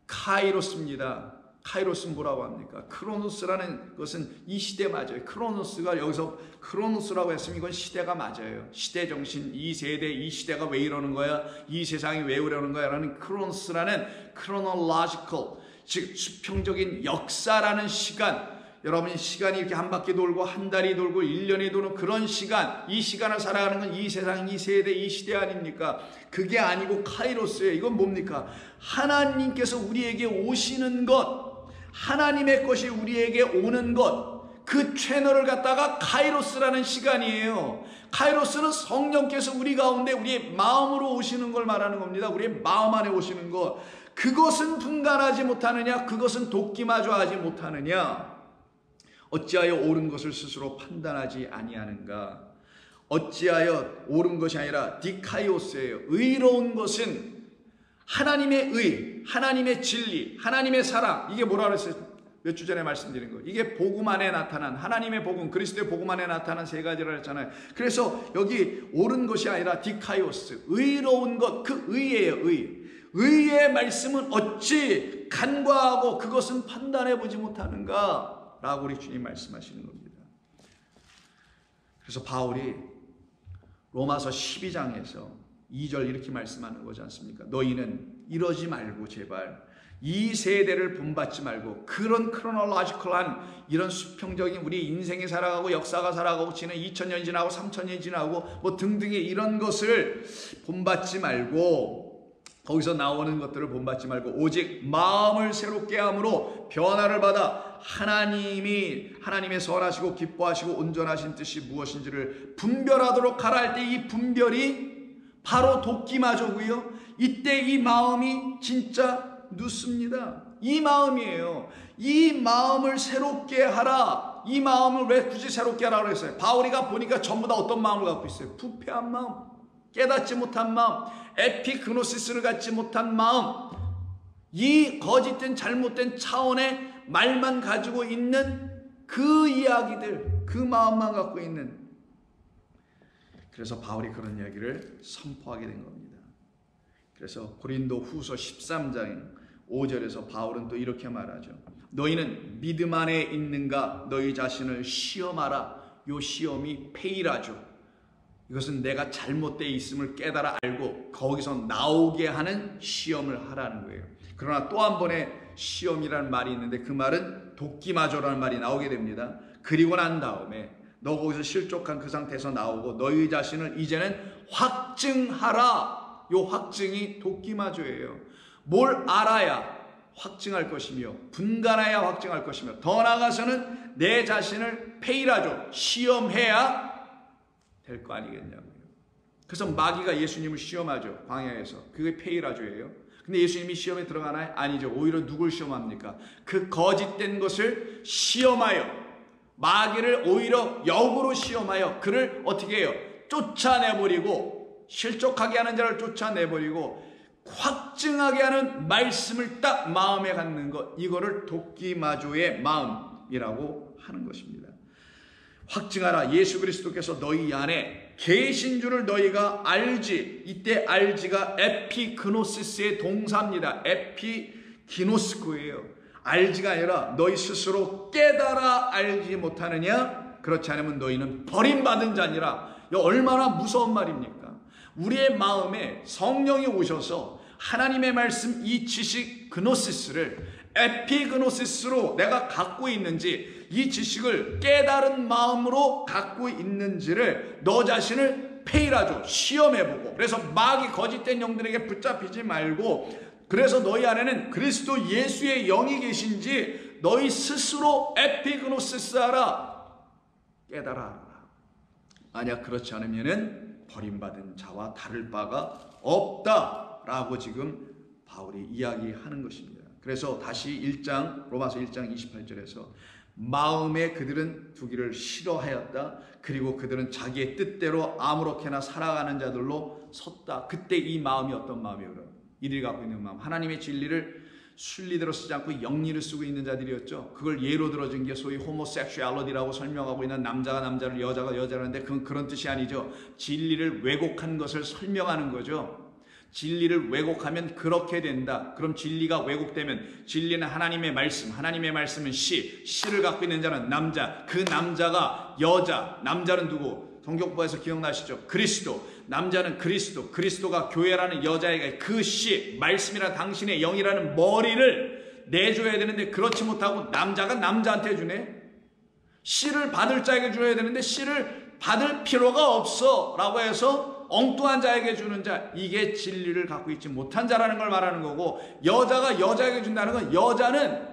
카이로스입니다. 카이로스는 뭐라고 합니까? 크로노스라는 것은 이 시대 맞아요. 크로노스가 여기서 크로노스라고 했으면 이건 시대가 맞아요. 시대 정신, 이 세대, 이 시대가 왜 이러는 거야? 이 세상이 왜 이러는 거야? 라는 크로노스라는 chronological, 즉 수평적인 역사라는 시간. 여러분이 시간이 이렇게 한 바퀴 돌고 한 달이 돌고 1년이 도는 그런 시간, 이 시간을 살아가는 건 이 세상, 이 세대, 이 시대 아닙니까? 그게 아니고 카이로스예요. 이건 뭡니까? 하나님께서 우리에게 오시는 것, 하나님의 것이 우리에게 오는 것, 그 채널을 갖다가 카이로스라는 시간이에요. 카이로스는 성령께서 우리 가운데 우리의 마음으로 오시는 걸 말하는 겁니다. 우리의 마음 안에 오시는 것. 그것은 분간하지 못하느냐? 그것은 돕기마저 하지 못하느냐? 어찌하여 옳은 것을 스스로 판단하지 아니하는가? 어찌하여 옳은 것이 아니라 디카이오스예요. 의로운 것은 하나님의 의, 하나님의 진리, 하나님의 사랑. 이게 뭐라 그랬어요? 몇 주 전에 말씀드린 거. 이게 복음 안에 나타난, 하나님의 복음, 그리스도의 복음 안에 나타난 세 가지를 했잖아요. 그래서 여기 옳은 것이 아니라 디카이오스, 의로운 것, 그 의예요. 의의 말씀은 어찌 간과하고 그것은 판단해 보지 못하는가? 라고 우리 주님 말씀하시는 겁니다. 그래서 바울이 로마서 12장에서 2절 이렇게 말씀하는 거지 않습니까? 너희는 이러지 말고 제발 이 세대를 본받지 말고 그런 크로놀로지컬한 이런 수평적인 우리 인생이 살아가고 역사가 살아가고 지난 2000년이 지나고 3000년이 지나고 뭐 등등의 이런 것을 본받지 말고, 거기서 나오는 것들을 본받지 말고 오직 마음을 새롭게 함으로 변화를 받아 하나님의 선하시고 기뻐하시고 온전하신 뜻이 무엇인지를 분별하도록 하라 할 때 이 분별이 바로 돕기마저고요. 이때 이 마음이 진짜 눕습니다. 이 마음이에요. 이 마음을 새롭게 하라. 이 마음을 왜 굳이 새롭게 하라고 했어요? 바울이가 보니까 전부 다 어떤 마음을 갖고 있어요? 부패한 마음, 깨닫지 못한 마음, 에피그노시스를 갖지 못한 마음, 이 거짓된 잘못된 차원의 말만 가지고 있는 그 이야기들, 그 마음만 갖고 있는. 그래서 바울이 그런 이야기를 선포하게 된 겁니다. 그래서 고린도 후서 13장 5절에서 바울은 또 이렇게 말하죠. 너희는 믿음 안에 있는가? 너희 자신을 시험하라. 요 시험이 페이라죠. 이것은 내가 잘못되어 있음을 깨달아 알고 거기서 나오게 하는 시험을 하라는 거예요. 그러나 또 한 번의 시험이라는 말이 있는데 그 말은 돕기마저라는 말이 나오게 됩니다. 그리고 난 다음에 너 거기서 실족한 그 상태에서 나오고 너희 자신을 이제는 확증하라. 요 확증이 돕기마저예요. 뭘 알아야 확증할 것이며 분간해야 확증할 것이며 더 나아가서는 내 자신을 페이라죠. 시험해야 될 거 아니겠냐고요. 그래서 마귀가 예수님을 시험하죠. 광야에서. 그게 페이라조예요. 근데 예수님이 시험에 들어가나요? 아니죠. 오히려 누굴 시험합니까? 그 거짓된 것을 시험하여 마귀를 오히려 역으로 시험하여 그를 어떻게 해요? 쫓아내버리고 실족하게 하는 자를 쫓아내버리고 확증하게 하는 말씀을 딱 마음에 갖는 것, 이거를 돕기마저의 마음이라고 하는 것입니다. 확증하라. 예수 그리스도께서 너희 안에 계신 줄을 너희가 알지. 이때 알지가 에피그노시스의 동사입니다. 에피기노스코예요. 알지가 아니라 너희 스스로 깨달아 알지 못하느냐? 그렇지 않으면 너희는 버림받은 자니라. 얼마나 무서운 말입니까? 우리의 마음에 성령이 오셔서 하나님의 말씀 이 지식 그노시스를 에피그노시스로 내가 갖고 있는지, 이 지식을 깨달은 마음으로 갖고 있는지를 너 자신을 페이라죠. 시험해보고. 그래서 마귀 거짓된 영들에게 붙잡히지 말고, 그래서 너희 안에는 그리스도 예수의 영이 계신지 너희 스스로 에피그노시스 하라. 깨달아 알아라. 만약 그렇지 않으면은 버림받은 자와 다를 바가 없다라고 지금 바울이 이야기하는 것입니다. 그래서 다시 로마서 1장 28절에서 마음에 그들은 두기를 싫어하였다. 그리고 그들은 자기의 뜻대로 아무렇게나 살아가는 자들로 섰다. 그때 이 마음이 어떤 마음이에요? 이들이 갖고 있는 마음, 하나님의 진리를 순리대로 쓰지 않고 영리를 쓰고 있는 자들이었죠. 그걸 예로 들어준 게 소위 호모섹슈얼리티라고 설명하고 있는 남자가 남자를 여자가 여자라는데 그건 그런 뜻이 아니죠. 진리를 왜곡한 것을 설명하는 거죠. 진리를 왜곡하면 그렇게 된다. 그럼 진리가 왜곡되면 진리는 하나님의 말씀, 하나님의 말씀은 씨를 갖고 있는 자는 남자, 그 남자가 여자, 남자는 누구? 성경법에서 기억나시죠? 그리스도, 남자는 그리스도, 그리스도가 교회라는 여자에게 그 말씀이라는 당신의 영이라는 머리를 내줘야 되는데 그렇지 못하고 남자가 남자한테 주네. 씨를 받을 자에게 줘야 되는데 씨를 받을 필요가 없어 라고 해서 엉뚱한 자에게 주는 자, 이게 진리를 갖고 있지 못한 자라는 걸 말하는 거고, 여자가 여자에게 준다는 건 여자는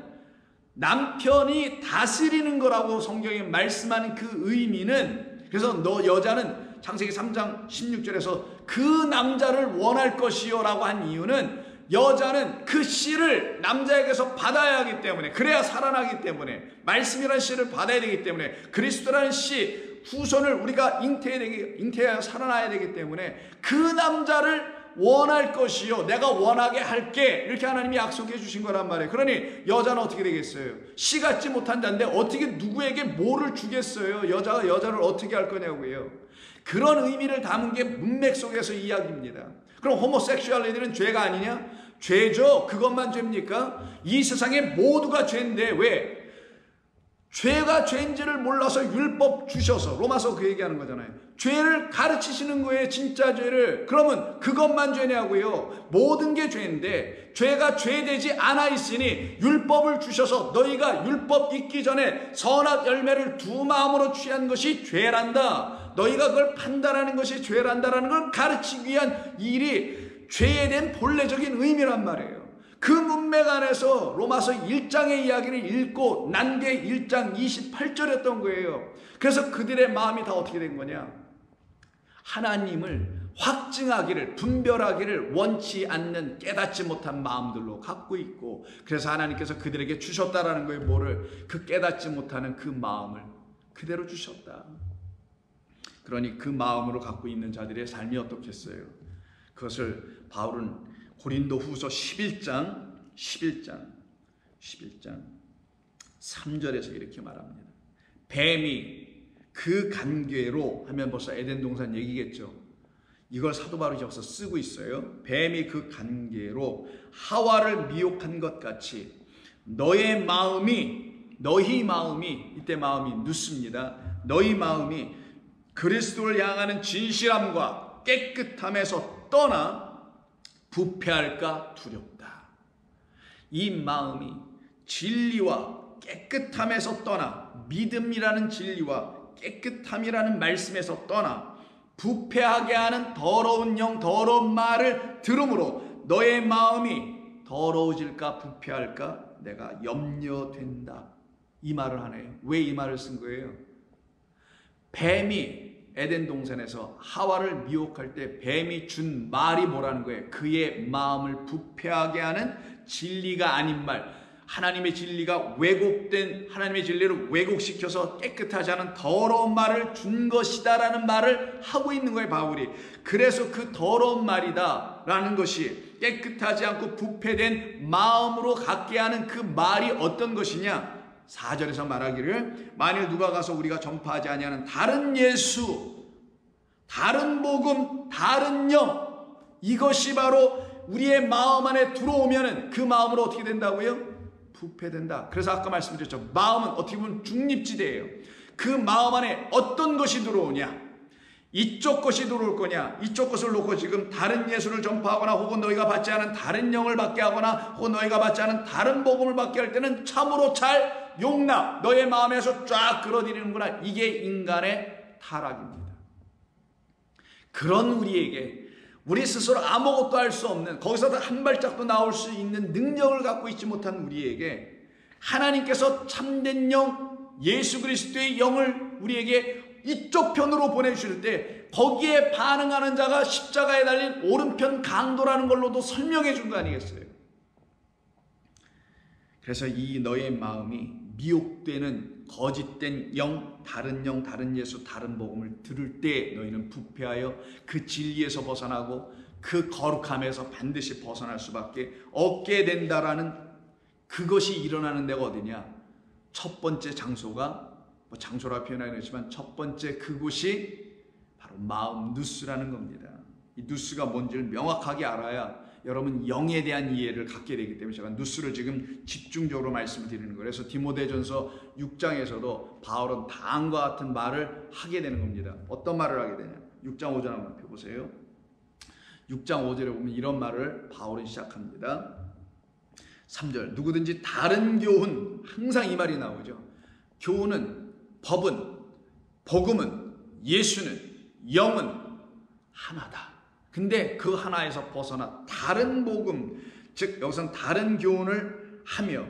남편이 다스리는 거라고 성경이 말씀하는 그 의미는, 그래서 너 여자는 창세기 3장 16절에서 그 남자를 원할 것이요 라고 한 이유는 여자는 그 씨를 남자에게서 받아야 하기 때문에, 그래야 살아나기 때문에, 말씀이라는 씨를 받아야 되기 때문에, 그리스도라는 씨 후손을 우리가 잉태하여 살아나야 되기 때문에 그 남자를 원할 것이요 내가 원하게 할게, 이렇게 하나님이 약속해 주신 거란 말이에요. 그러니 여자는 어떻게 되겠어요? 씨 같지 못한 자인데 어떻게 누구에게 뭐를 주겠어요? 여자가 여자를 어떻게 할 거냐고요. 그런 의미를 담은 게 문맥 속에서 이야기입니다. 그럼 호모섹슈얼리티는 죄가 아니냐? 죄죠. 그것만 죄입니까? 이 세상에 모두가 죄인데 왜? 죄가 죄인지를 몰라서 율법 주셔서, 로마서 그 얘기하는 거잖아요. 죄를 가르치시는 거예요. 진짜 죄를. 그러면 그것만 죄냐고요. 모든 게 죄인데 죄가 죄되지 않아 있으니 율법을 주셔서 너희가 율법 있기 전에 선악 열매를 두 마음으로 취한 것이 죄란다. 너희가 그걸 판단하는 것이 죄란다라는 걸 가르치기 위한 일이 죄에 대한 본래적인 의미란 말이에요. 그 문맥 안에서 로마서 1장의 이야기를 읽고 난 게 1장 28절이었던 거예요. 그래서 그들의 마음이 다 어떻게 된 거냐? 하나님을 확증하기를, 분별하기를 원치 않는 깨닫지 못한 마음들로 갖고 있고, 그래서 하나님께서 그들에게 주셨다라는 거예요. 뭐를? 그 깨닫지 못하는 그 마음을 그대로 주셨다. 그러니 그 마음으로 갖고 있는 자들의 삶이 어떻겠어요? 그것을 바울은 고린도 후서 11장 3절에서 이렇게 말합니다. 뱀이 그 관계로 하면 벌써 에덴 동산 얘기겠죠. 이걸 사도 바울이 여기서 쓰고 있어요. 뱀이 그 관계로 하와를 미혹한 것 같이 너희 마음이 이때 마음이 누스입니다. 너희 마음이 그리스도를 향하는 진실함과 깨끗함에서 떠나 부패할까 두렵다. 이 마음이 진리와 깨끗함에서 떠나, 믿음이라는 진리와 깨끗함이라는 말씀에서 떠나 부패하게 하는 더러운 영, 더러운 말을 들음으로 너의 마음이 더러워질까 부패할까 내가 염려된다. 이 말을 하네요. 왜 이 말을 쓴 거예요? 뱀이 에덴 동산에서 하와를 미혹할 때 뱀이 준 말이 뭐라는 거예요? 그의 마음을 부패하게 하는 진리가 아닌 말, 하나님의 진리가 왜곡된, 하나님의 진리를 왜곡시켜서 깨끗하지 않은 더러운 말을 준 것이다라는 말을 하고 있는 거예요, 바울이. 그래서 그 더러운 말이다 라는 것이 깨끗하지 않고 부패된 마음으로 갖게 하는 그 말이 어떤 것이냐? 4절에서 말하기를 만일 누가 가서 우리가 전파하지 아니하는 다른 예수, 다른 복음, 다른 영, 이것이 바로 우리의 마음 안에 들어오면은 그 마음으로 어떻게 된다고요? 부패된다. 그래서 아까 말씀드렸죠. 마음은 어떻게 보면 중립지대예요. 그 마음 안에 어떤 것이 들어오냐? 이쪽 것이 들어올 거냐? 이쪽 것을 놓고 지금 다른 예수를 전파하거나 혹은 너희가 받지 않은 다른 영을 받게 하거나 혹은 너희가 받지 않은 다른 복음을 받게 할 때는 참으로 잘 용납, 너의 마음에서 쫙 끌어들이는구나. 이게 인간의 타락입니다. 그런 우리에게 우리 스스로 아무것도 할 수 없는, 거기서 한 발짝도 나올 수 있는 능력을 갖고 있지 못한 우리에게 하나님께서 참된 영, 예수 그리스도의 영을 우리에게 이쪽 편으로 보내주실 때 거기에 반응하는 자가 십자가에 달린 오른편 강도라는 걸로도 설명해 준 거 아니겠어요? 그래서 이 너의 마음이 미혹되는 거짓된 영, 다른 예수, 다른 복음을 들을 때 너희는 부패하여 그 진리에서 벗어나고 그 거룩함에서 반드시 벗어날 수밖에 없게 된다라는, 그것이 일어나는 데가 어디냐? 첫 번째 장소가, 장소라 표현하지만 첫 번째 그곳이 바로 마음 누스라는 겁니다. 이 누스가 뭔지를 명확하게 알아야 여러분 영에 대한 이해를 갖게 되기 때문에 제가 누스를 지금 집중적으로 말씀을 드리는 거예요. 그래서 디모데전서 6장에서도 바울은 다음과 같은 말을 하게 되는 겁니다. 어떤 말을 하게 되냐? 6장 5절 한번 펴보세요. 6장 5절에 보면 이런 말을 바울이 시작합니다. 3절, 누구든지 다른 교훈, 항상 이 말이 나오죠. 교훈은, 법은, 복음은, 예수는, 영은 하나다. 근데 그 하나에서 벗어나 다른 복음, 즉 여기서는 다른 교훈을 하며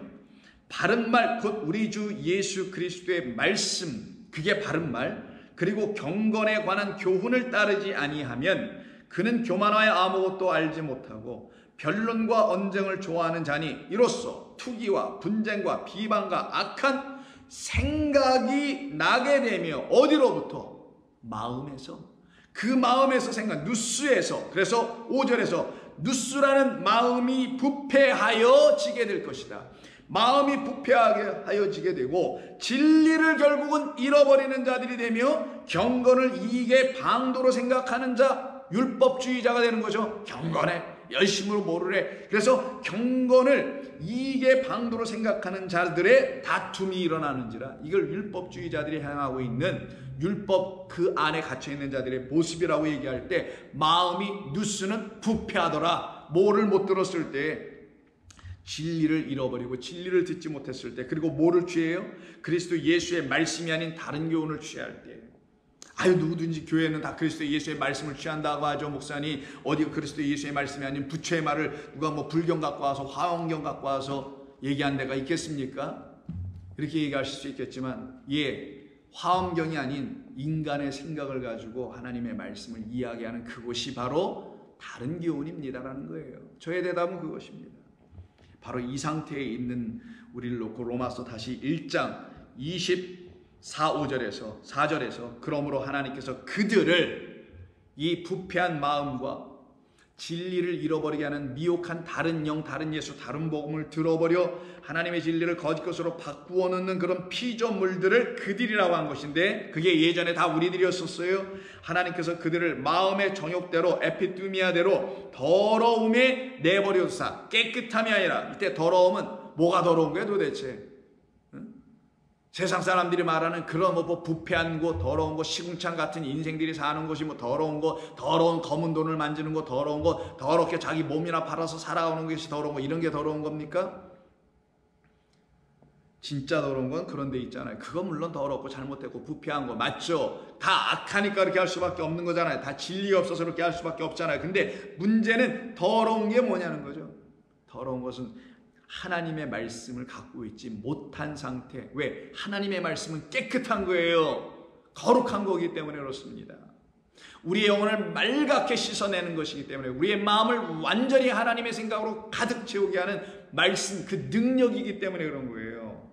바른 말, 곧 우리 주 예수 그리스도의 말씀, 그게 바른 말, 그리고 경건에 관한 교훈을 따르지 아니하면 그는 교만하여 아무것도 알지 못하고 변론과 언쟁을 좋아하는 자니 이로써 투기와 분쟁과 비방과 악한 생각이 나게 되며 어디로부터? 마음에서. 그 마음에서 생각, 누스에서. 그래서 5절에서 누스라는 마음이 부패하여지게 될 것이다. 마음이 부패하여지게 되고 진리를 결국은 잃어버리는 자들이 되며 경건을 이익의 방도로 생각하는 자, 율법주의자가 되는 거죠. 경건에 열심으로 모르래. 그래서 경건을 이익의 방도로 생각하는 자들의 다툼이 일어나는지라, 이걸 율법주의자들이 행하고 있는 율법 그 안에 갇혀있는 자들의 모습이라고 얘기할 때 마음이 누스는 부패하더라. 뭐를 못 들었을 때? 진리를 잃어버리고 진리를 듣지 못했을 때, 그리고 뭐를 취해요? 그리스도 예수의 말씀이 아닌 다른 교훈을 취할 때. 아유, 누구든지 교회는 다 그리스도 예수의 말씀을 취한다고 하죠. 목사님, 어디가 그리스도 예수의 말씀이 아닌 부처의 말을 누가 뭐 불경 갖고 와서 화엄경 갖고 와서 얘기한 데가 있겠습니까? 이렇게 얘기하실 수 있겠지만, 화엄경이 아닌 인간의 생각을 가지고 하나님의 말씀을 이야기하는 그곳이 바로 다른 교훈입니다라는 거예요. 저의 대답은 그것입니다. 바로 이 상태에 있는 우리를 놓고 로마서 다시 1장 24, 5절에서 4절에서 그러므로 하나님께서 그들을 이 부패한 마음과 진리를 잃어버리게 하는 미혹한 다른 영, 다른 예수, 다른 복음을 들어버려 하나님의 진리를 거짓 것으로 바꾸어 놓는 그런 피조물들을 그들이라고 한 것인데, 그게 예전에 다 우리들이었었어요. 하나님께서 그들을 마음의 정욕대로, 에피뚜미아대로 더러움에 내버려두사, 깨끗함이 아니라, 이때 더러움은 뭐가 더러운 거예요 도대체? 세상 사람들이 말하는 그런 뭐 부패한 곳, 더러운 곳, 시궁창 같은 인생들이 사는 곳이 뭐 더러운 곳, 더러운 검은 돈을 만지는 곳, 더러운 곳, 더럽게 자기 몸이나 팔아서 살아오는 것이 더러운 거, 이런 게 더러운 겁니까? 진짜 더러운 건 그런 데 있잖아요. 그거 물론 더럽고 잘못됐고 부패한 거 맞죠? 다 악하니까 그렇게 할 수밖에 없는 거잖아요. 다 진리가 없어서 그렇게 할 수밖에 없잖아요. 근데 문제는 더러운 게 뭐냐는 거죠. 더러운 것은 하나님의 말씀을 갖고 있지 못한 상태. 왜? 하나님의 말씀은 깨끗한 거예요. 거룩한 거기 때문에 그렇습니다. 우리의 영혼을 말갛게 씻어내는 것이기 때문에, 우리의 마음을 완전히 하나님의 생각으로 가득 채우게 하는 말씀, 그 능력이기 때문에 그런 거예요.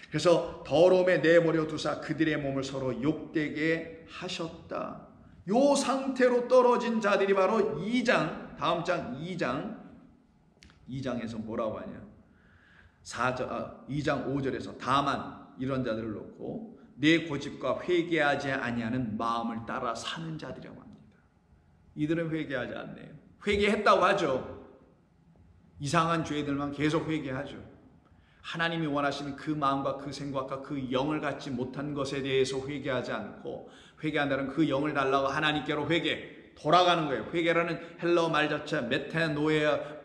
그래서 더러움에 내버려 두사 그들의 몸을 서로 욕되게 하셨다. 요 상태로 떨어진 자들이 바로 2장, 다음 장 2장에서 뭐라고 하냐? 2장 5절에서 다만 이런 자들을 놓고 내 고집과 회개하지 아니하는 마음을 따라 사는 자들이라고 합니다. 이들은 회개하지 않네요. 회개했다고 하죠. 이상한 죄들만 계속 회개하죠. 하나님이 원하시는 그 마음과 그 생각과 그 영을 갖지 못한 것에 대해서 회개하지 않고, 회개한다는 그 영을 달라고 하나님께로 돌아가는 거예요. 회개라는 헬라어 말 자체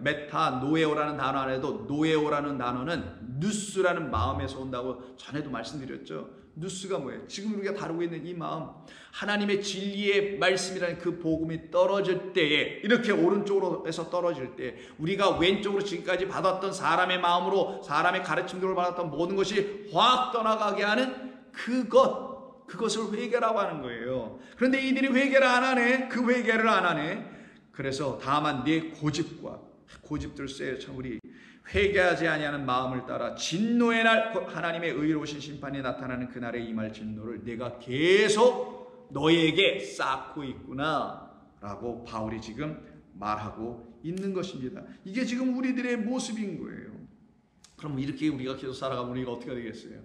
메타노에오라는 단어 안에도 노에오라는 단어는 누스라는 마음에서 온다고 전에도 말씀드렸죠. 누스가 뭐예요? 지금 우리가 다루고 있는 이 마음, 하나님의 진리의 말씀이라는 그 복음이 떨어질 때에, 이렇게 오른쪽으로 해서 떨어질 때 우리가 왼쪽으로 지금까지 받았던 사람의 마음으로 사람의 가르침들을 받았던 모든 것이 확 떠나가게 하는 그것을 회개라고 하는 거예요. 그런데 이들이 회개를 안 하네. 그 회개를 안 하네. 그래서 다만 내 고집들 쎄요. 참 우리 회개하지 아니하는 마음을 따라 진노의 날, 하나님의 의로우신 심판이 나타나는 그날에 임할 진노를 내가 계속 너에게 쌓고 있구나 라고 바울이 지금 말하고 있는 것입니다. 이게 지금 우리들의 모습인 거예요. 그럼 이렇게 우리가 계속 살아가면 우리가 어떻게 되겠어요?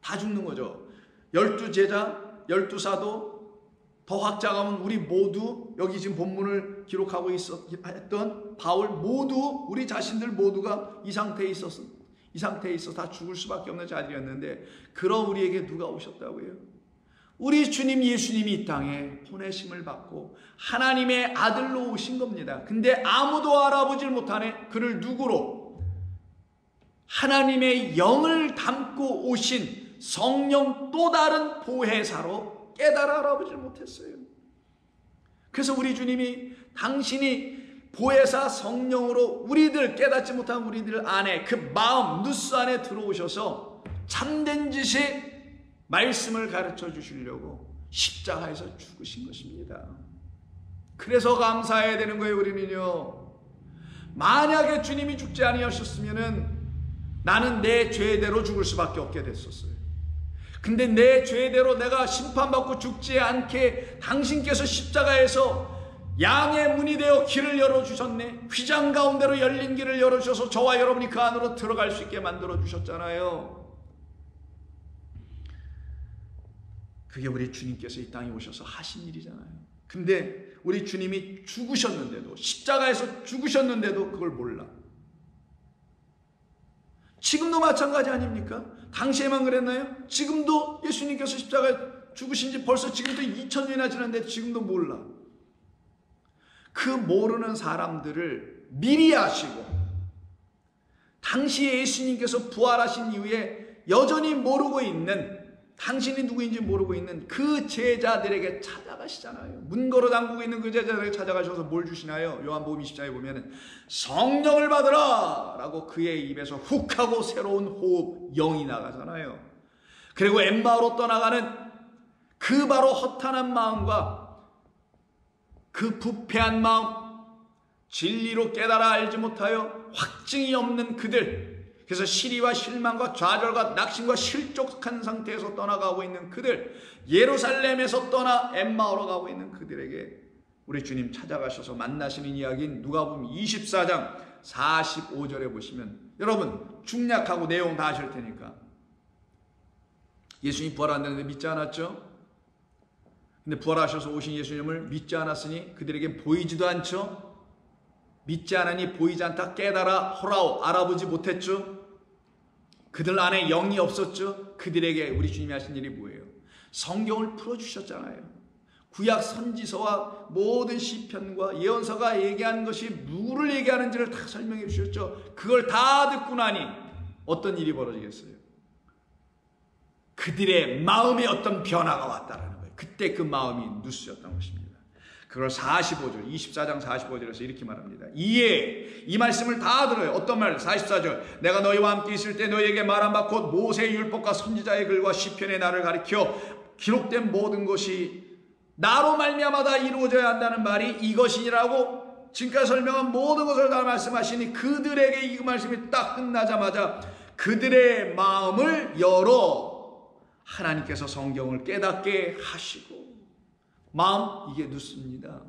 다 죽는 거죠. 12제자, 12사도, 더 확장하면 우리 모두, 여기 지금 본문을 기록하고 했던 바울 모두, 우리 자신들 모두가 이 상태에 있어서 다 죽을 수밖에 없는 자들이었는데, 그런 우리에게 누가 오셨다고요? 우리 주님 예수님이 이 땅에 보내심을 받고 하나님의 아들로 오신 겁니다. 근데 아무도 알아보질 못하네. 그를 누구로? 하나님의 영을 담고 오신 성령 또 다른 보혜사로 깨달아 알아보지 못했어요. 그래서 우리 주님이 당신이 보혜사 성령으로 우리들, 깨닫지 못한 우리들 안에, 그 마음 누스 안에 들어오셔서 참된 지식 말씀을 가르쳐 주시려고 십자가에서 죽으신 것입니다. 그래서 감사해야 되는 거예요. 우리는요, 만약에 주님이 죽지 아니하셨으면은 나는 내 죄대로 죽을 수밖에 없게 됐었어요. 근데 내 죄대로 내가 심판받고 죽지 않게 당신께서 십자가에서 양의 문이 되어 길을 열어주셨네. 휘장 가운데로 열린 길을 열어주셔서 저와 여러분이 그 안으로 들어갈 수 있게 만들어주셨잖아요. 그게 우리 주님께서 이 땅에 오셔서 하신 일이잖아요. 근데 우리 주님이 죽으셨는데도, 십자가에서 죽으셨는데도 그걸 몰라. 지금도 마찬가지 아닙니까? 당시에만 그랬나요? 지금도 예수님께서 십자가에 죽으신 지 벌써 지금도 2000년이나 지났는데 지금도 몰라. 그 모르는 사람들을 미리 아시고, 당시에 예수님께서 부활하신 이후에 여전히 모르고 있는 당신이 누구인지 모르고 있는 그 제자들에게 찾아가시잖아요. 문 걸어 잠그고 있는 그 제자들에게 찾아가셔서 뭘 주시나요? 요한복음 20장에 보면은 성령을 받으라 라고 그의 입에서 훅 하고 새로운 호흡, 영이 나가잖아요. 그리고 엠마오로 떠나가는 그 바로 허탄한 마음과 그 부패한 마음, 진리로 깨달아 알지 못하여 확증이 없는 그들, 그래서 시리와 실망과 좌절과 낙심과 실족한 상태에서 떠나가고 있는 그들, 예루살렘에서 떠나 엠마오로 가고 있는 그들에게 우리 주님 찾아가셔서 만나시는 이야기인 누가복음 24장 45절에 보시면, 여러분 중략하고 내용 다 아실 테니까, 예수님 부활한다는데 믿지 않았죠? 근데 부활하셔서 오신 예수님을 믿지 않았으니 그들에게 보이지도 않죠? 믿지 않으니 보이지 않다 깨달아 호라오 알아보지 못했죠? 그들 안에 영이 없었죠? 그들에게 우리 주님이 하신 일이 뭐예요? 성경을 풀어주셨잖아요. 구약 선지서와 모든 시편과 예언서가 얘기하는 것이 누구를 얘기하는지를 다 설명해 주셨죠. 그걸 다 듣고 나니 어떤 일이 벌어지겠어요? 그들의 마음에 어떤 변화가 왔다라는 거예요. 그때 그 마음이 누스였던 것입니다. 그걸 45절, 24장 45절에서 이렇게 말합니다. 이에 이 말씀을 다 들어요. 어떤 말? 44절. 내가 너희와 함께 있을 때 너희에게 말한 바 곧 모세의 율법과 선지자의 글과 시편의 나를 가리켜 기록된 모든 것이 나로 말미암아 다 이루어져야 한다는 말이 이것이니라고 지금까지 설명한 모든 것을 다 말씀하시니, 그들에게 이 말씀이 딱 끝나자마자 그들의 마음을 열어 하나님께서 성경을 깨닫게 하시고, 마음, 이게 누스입니다.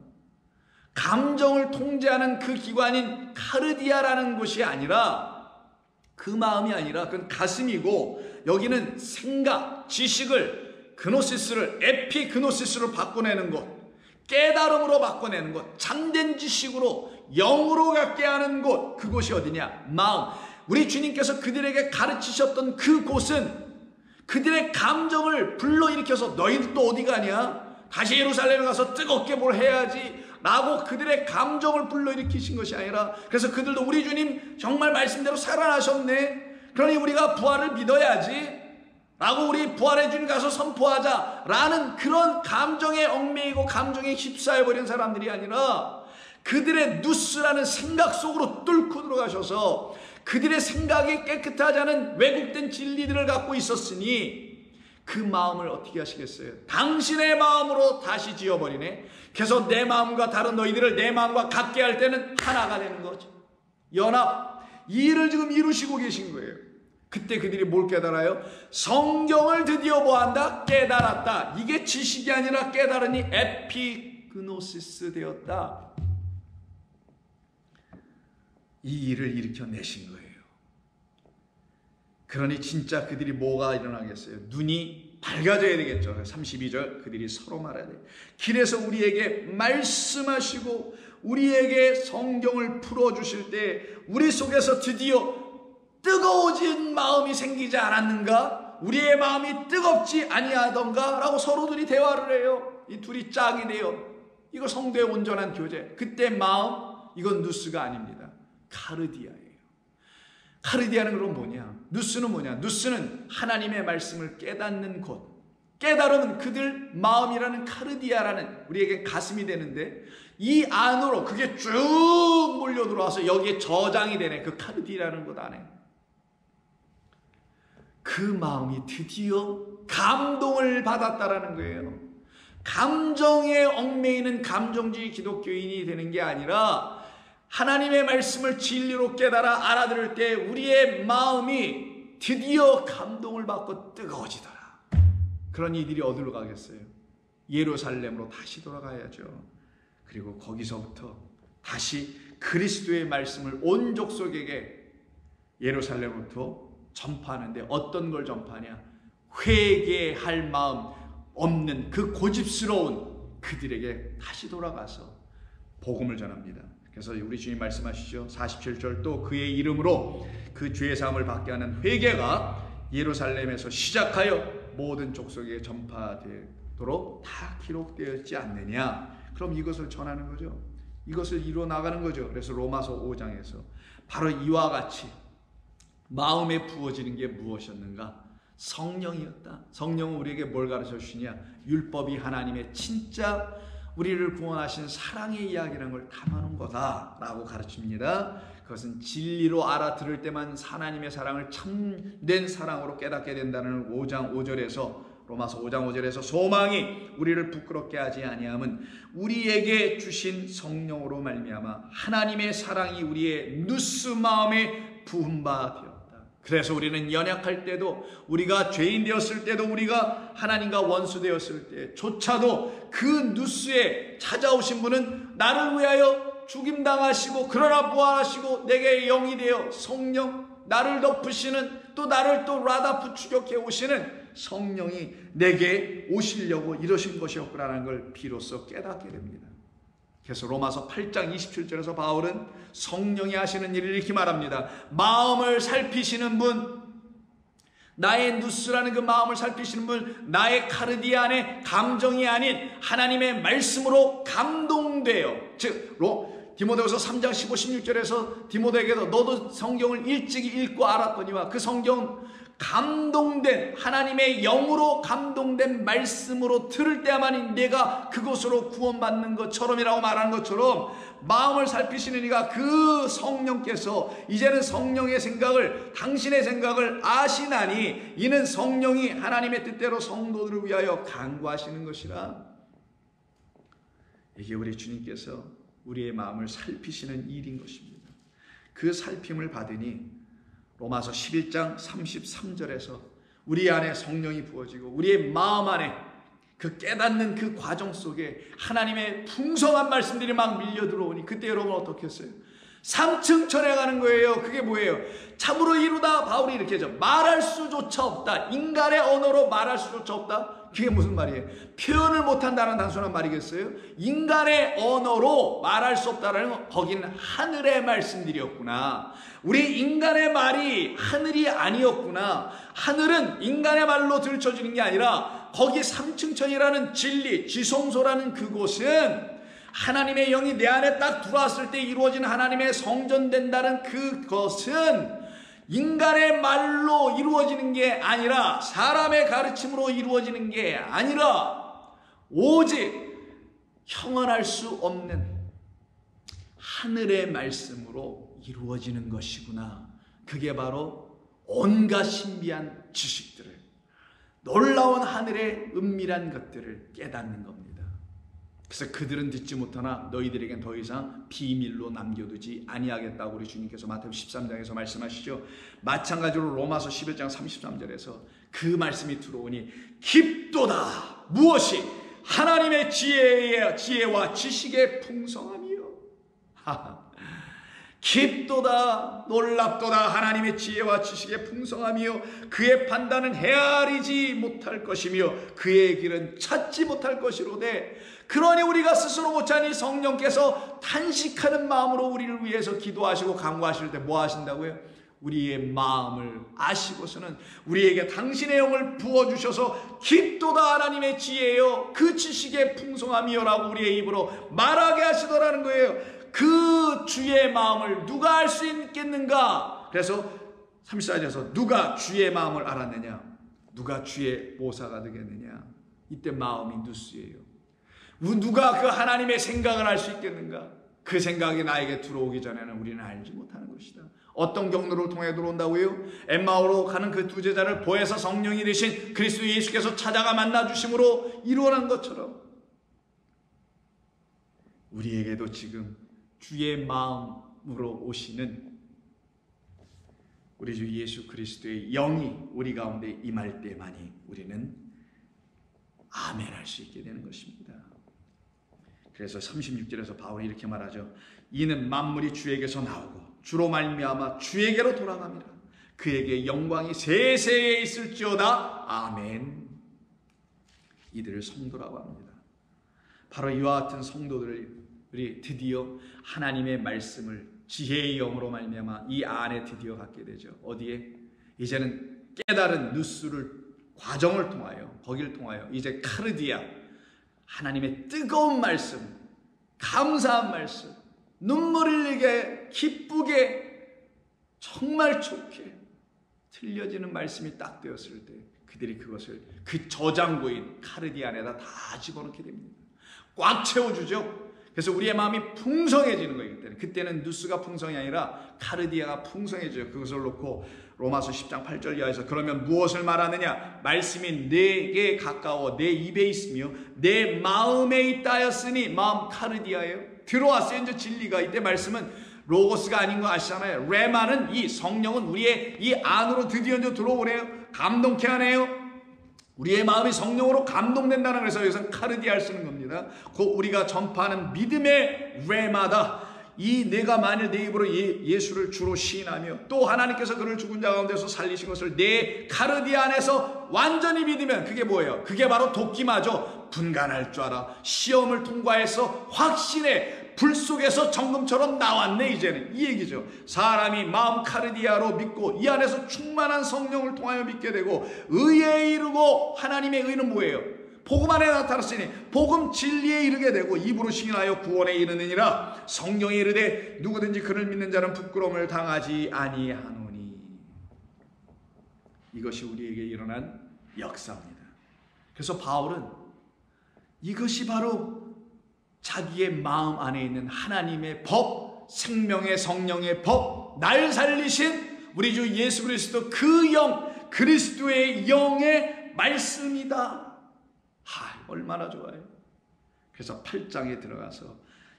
감정을 통제하는 그 기관인 카르디아라는 곳이 아니라, 그 마음이 아니라 그건 가슴이고, 여기는 생각, 지식을, 그노시스를, 에피그노시스로 바꿔내는 것, 깨달음으로 바꿔내는 것, 참된 지식으로 영으로 갖게 하는 곳, 그곳이 어디냐? 마음. 우리 주님께서 그들에게 가르치셨던 그곳은 그들의 감정을 불러일으켜서 너희들 또 어디 가냐? 다시 예루살렘에 가서 뜨겁게 뭘 해야지 라고 그들의 감정을 불러일으키신 것이 아니라, 그래서 그들도 우리 주님 정말 말씀대로 살아나셨네, 그러니 우리가 부활을 믿어야지 라고 우리 부활의 주님 가서 선포하자 라는 그런 감정에 얽매이고 감정에 휩싸여버린 사람들이 아니라, 그들의 누스라는 생각 속으로 뚫고 들어가셔서 그들의 생각이 깨끗하지 않은 왜곡된 진리들을 갖고 있었으니 그 마음을 어떻게 하시겠어요? 당신의 마음으로 다시 지어버리네. 그래서 내 마음과 다른 너희들을 내 마음과 같게 할 때는 하나가 되는 거죠. 연합. 이 일을 지금 이루시고 계신 거예요. 그때 그들이 뭘 깨달아요? 성경을 드디어 뭐한다? 깨달았다. 이게 지식이 아니라 깨달으니 에피그노시스 되었다. 이 일을 일으켜내신 거예요. 그러니 진짜 그들이 뭐가 일어나겠어요? 눈이 밝아져야 되겠죠. 32절 그들이 서로 말해야 돼요. 길에서 우리에게 말씀하시고 우리에게 성경을 풀어주실 때 우리 속에서 드디어 뜨거워진 마음이 생기지 않았는가? 우리의 마음이 뜨겁지 아니하던가? 라고 서로들이 대화를 해요. 이 둘이 짝이 돼요. 이거 성도의 온전한 교제. 그때 마음, 이건 누스가 아닙니다. 카르디아예요. 카르디아는 그럼 뭐냐? 누스는 뭐냐? 누스는 하나님의 말씀을 깨닫는 곳. 깨달음은 그들 마음이라는 카르디아라는 우리에게 가슴이 되는데, 이 안으로 그게 쭉 몰려 들어와서 여기에 저장이 되네. 그 카르디아라는 곳 안에. 그 마음이 드디어 감동을 받았다라는 거예요. 감정에 얽매이는 감정주의 기독교인이 되는 게 아니라, 하나님의 말씀을 진리로 깨달아 알아들을 때 우리의 마음이 드디어 감동을 받고 뜨거워지더라. 그런 이들이 어디로 가겠어요? 예루살렘으로 다시 돌아가야죠. 그리고 거기서부터 다시 그리스도의 말씀을 온 족속에게 예루살렘부터 전파하는데, 어떤 걸 전파하냐? 회개할 마음 없는 그 고집스러운 그들에게 다시 돌아가서 복음을 전합니다. 그래서 우리 주님 말씀하시죠. 47절 또 그의 이름으로 그 죄 사함을 받게 하는 회개가 예루살렘에서 시작하여 모든 족속에 전파되도록 다 기록되었지 않느냐. 그럼 이것을 전하는 거죠. 이것을 이루어 나가는 거죠. 그래서 로마서 5장에서 바로 이와 같이 마음에 부어지는 게 무엇이었는가? 성령이었다. 성령은 우리에게 뭘 가르쳐 주시냐? 율법이 하나님의 진짜 우리를 구원하신 사랑의 이야기라는 걸 담아놓은 거다라고 가르칩니다. 그것은 진리로 알아들을 때만 하나님의 사랑을 참된 사랑으로 깨닫게 된다는 5장 5절에서 로마서 5장 5절에서 소망이 우리를 부끄럽게 하지 아니함은 우리에게 주신 성령으로 말미암아 하나님의 사랑이 우리의 누스 마음에 부은 바 되었다. 그래서 우리는 연약할 때도, 우리가 죄인 되었을 때도, 우리가 하나님과 원수 되었을 때조차도 그 누스에 찾아오신 분은 나를 위하여 죽임당하시고 그러나 부활하시고 내게 영이 되어 성령, 나를 덮으시는, 또 나를 또 라다프 추격해 오시는 성령이 내게 오시려고 이러신 것이었구나라는 걸 비로소 깨닫게 됩니다. 그래서 로마서 8장 27절에서 바울은 성령이 하시는 일을 이렇게 말합니다. 마음을 살피시는 분, 나의 누스라는 그 마음을 살피시는 분, 나의 카르디아 안에 감정이 아닌 하나님의 말씀으로 감동되어, 즉 디모데후서 3장 15, 16절에서 디모데에게도 너도 성경을 일찍 읽고 알았더니와 그 성경은 감동된 하나님의 영으로 감동된 말씀으로 들을 때야만이 내가 그것으로 구원받는 것처럼이라고 말하는 것처럼 마음을 살피시는 이가 그 성령께서 이제는 성령의 생각을, 당신의 생각을 아시나니 이는 성령이 하나님의 뜻대로 성도들을 위하여 간구하시는 것이라. 이게 우리 주님께서 우리의 마음을 살피시는 일인 것입니다. 그 살핌을 받으니 로마서 11장 33절에서 우리 안에 성령이 부어지고 우리의 마음 안에 그 깨닫는 그 과정 속에 하나님의 풍성한 말씀들이 막 밀려 들어오니 그때 여러분 어떻게 했어요? 삼층 천해가는 거예요. 그게 뭐예요? 참으로 이루다. 바울이 이렇게 하죠. 말할 수조차 없다. 인간의 언어로 말할 수조차 없다. 그게 무슨 말이에요? 표현을 못한다는 단순한 말이겠어요? 인간의 언어로 말할 수 없다는 건 거긴 하늘의 말씀들이었구나. 우리 인간의 말이 하늘이 아니었구나. 하늘은 인간의 말로 들춰지는 게 아니라 거기 삼층천이라는 진리, 지성소라는 그곳은 하나님의 영이 내 안에 딱 들어왔을 때 이루어진 하나님의 성전된다는 그것은 인간의 말로 이루어지는 게 아니라 사람의 가르침으로 이루어지는 게 아니라 오직 형언할 수 없는 하늘의 말씀으로 이루어지는 것이구나. 그게 바로 온갖 신비한 지식들을, 놀라운 하늘의 은밀한 것들을 깨닫는 겁니다. 그래서 그들은 듣지 못하나 너희들에겐 더 이상 비밀로 남겨두지 아니하겠다고 우리 주님께서 마태복음 13장에서 말씀하시죠. 마찬가지로 로마서 11장 33절에서 그 말씀이 들어오니 깊도다. 무엇이? 하나님의 지혜와 지식의 풍성함이요. 깊도다, 놀랍도다. 하나님의 지혜와 지식의 풍성함이요, 그의 판단은 헤아리지 못할 것이며 그의 길은 찾지 못할 것이로되 그러니 우리가 스스로 못하니 성령께서 탄식하는 마음으로 우리를 위해서 기도하시고 간구하실 때 뭐 하신다고요? 우리의 마음을 아시고서는 우리에게 당신의 영을 부어주셔서 깊도다 하나님의 지혜요 그 지식의 풍성함이요 라고 우리의 입으로 말하게 하시더라는 거예요. 그 주의 마음을 누가 알 수 있겠는가? 그래서 34절에서 누가 주의 마음을 알았느냐? 누가 주의 모사가 되겠느냐? 이때 마음이 누스예요. 누가 그 하나님의 생각을 알 수 있겠는가? 그 생각이 나에게 들어오기 전에는 우리는 알지 못하는 것이다. 어떤 경로를 통해 들어온다고요? 엠마오로 가는 그 두 제자를 보혜사 성령이 되신 그리스도 예수께서 찾아가 만나주심으로 이루어난 것처럼 우리에게도 지금 주의 마음으로 오시는 우리 주 예수 그리스도의 영이 우리 가운데 임할 때만이 우리는 아멘 할 수 있게 되는 것입니다. 그래서 36절에서 바울이 이렇게 말하죠. 이는 만물이 주에게서 나오고 주로 말미암아 주에게로 돌아갑니다. 그에게 영광이 세세에 있을지어다. 아멘. 이들을 성도라고 합니다. 바로 이와 같은 성도들이 드디어 하나님의 말씀을 지혜의 영으로 말미암아 이 안에 드디어 갖게 되죠. 어디에? 이제는 깨달은 누스를 과정을 통하여, 거기를 통하여 이제 카르디아, 하나님의 뜨거운 말씀, 감사한 말씀, 눈물 흘리게 기쁘게 정말 좋게 틀려지는 말씀이 딱 되었을 때 그들이 그것을 그 저장고인 카르디 안에다 다 집어넣게 됩니다. 꽉 채워주죠. 그래서 우리의 마음이 풍성해지는 거예요. 그때는 누스가 풍성이 아니라 카르디아가 풍성해져요. 그것을 놓고 로마서 10장 8절 이하에서 그러면 무엇을 말하느냐? 말씀이 내게 가까워 내 입에 있으며 내 마음에 있다 하였으니, 마음 카르디아예요. 들어왔어요. 이제 진리가. 이때 말씀은 로고스가 아닌 거 아시잖아요. 레마는 이 성령은 우리의 이 안으로 드디어 이제 들어오네요. 감동케 하네요. 우리의 마음이 성령으로 감동된다는, 그래서 여기서 카르디아를 쓰는 겁니다. 곧 우리가 전파하는 믿음의 레마다. 이 내가 만일 내 입으로 예수를 주로 시인하며 또 하나님께서 그를 죽은 자 가운데서 살리신 것을 내 카르디아 안에서 완전히 믿으면, 그게 뭐예요? 그게 바로 돕기마저 분간할 줄 알아. 시험을 통과해서 확신해. 불 속에서 정금처럼 나왔네. 이제는 이 얘기죠. 사람이 마음 카르디아로 믿고 이 안에서 충만한 성령을 통하여 믿게 되고 의에 이르고, 하나님의 의는 뭐예요? 복음 안에 나타났으니 복음 진리에 이르게 되고 입으로 시인하여 구원에 이르느니라. 성령이 이르되 누구든지 그를 믿는 자는 부끄러움을 당하지 아니하노니. 이것이 우리에게 일어난 역사입니다. 그래서 바울은 이것이 바로 자기의 마음 안에 있는 하나님의 법, 생명의 성령의 법, 날 살리신 우리 주 예수 그리스도 그 영, 그리스도의 영의 말씀이다. 얼마나 좋아요. 그래서 8장에 들어가서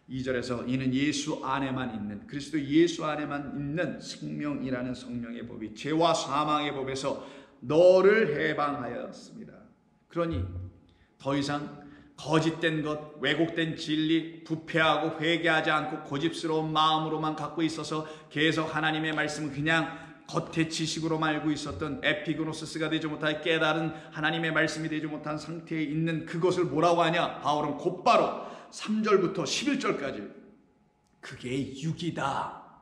2절에서 이는 예수 안에만 있는, 그리스도 예수 안에만 있는 생명이라는 성령의 법이 죄와 사망의 법에서 너를 해방하였습니다. 그러니 더 이상 거짓된 것, 왜곡된 진리, 부패하고 회개하지 않고 고집스러운 마음으로만 갖고 있어서 계속 하나님의 말씀을 그냥 겉의 지식으로만 알고 있었던 에피그노시스가 되지 못할 깨달은 하나님의 말씀이 되지 못한 상태에 있는 그것을 뭐라고 하냐? 바울은 곧바로 3절부터 11절까지 그게 육이다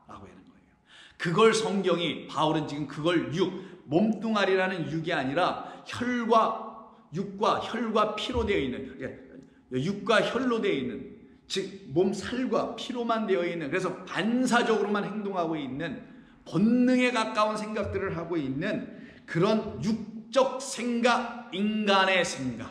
라고 하는 거예요. 그걸 성경이, 바울은 지금 그걸 몸뚱아리라는 육이 아니라 육과 혈과 피로 되어 있는, 육과 혈로 되어 있는, 즉 몸 살과 피로만 되어 있는, 그래서 반사적으로만 행동하고 있는, 본능에 가까운 생각들을 하고 있는 그런 육적 생각, 인간의 생각,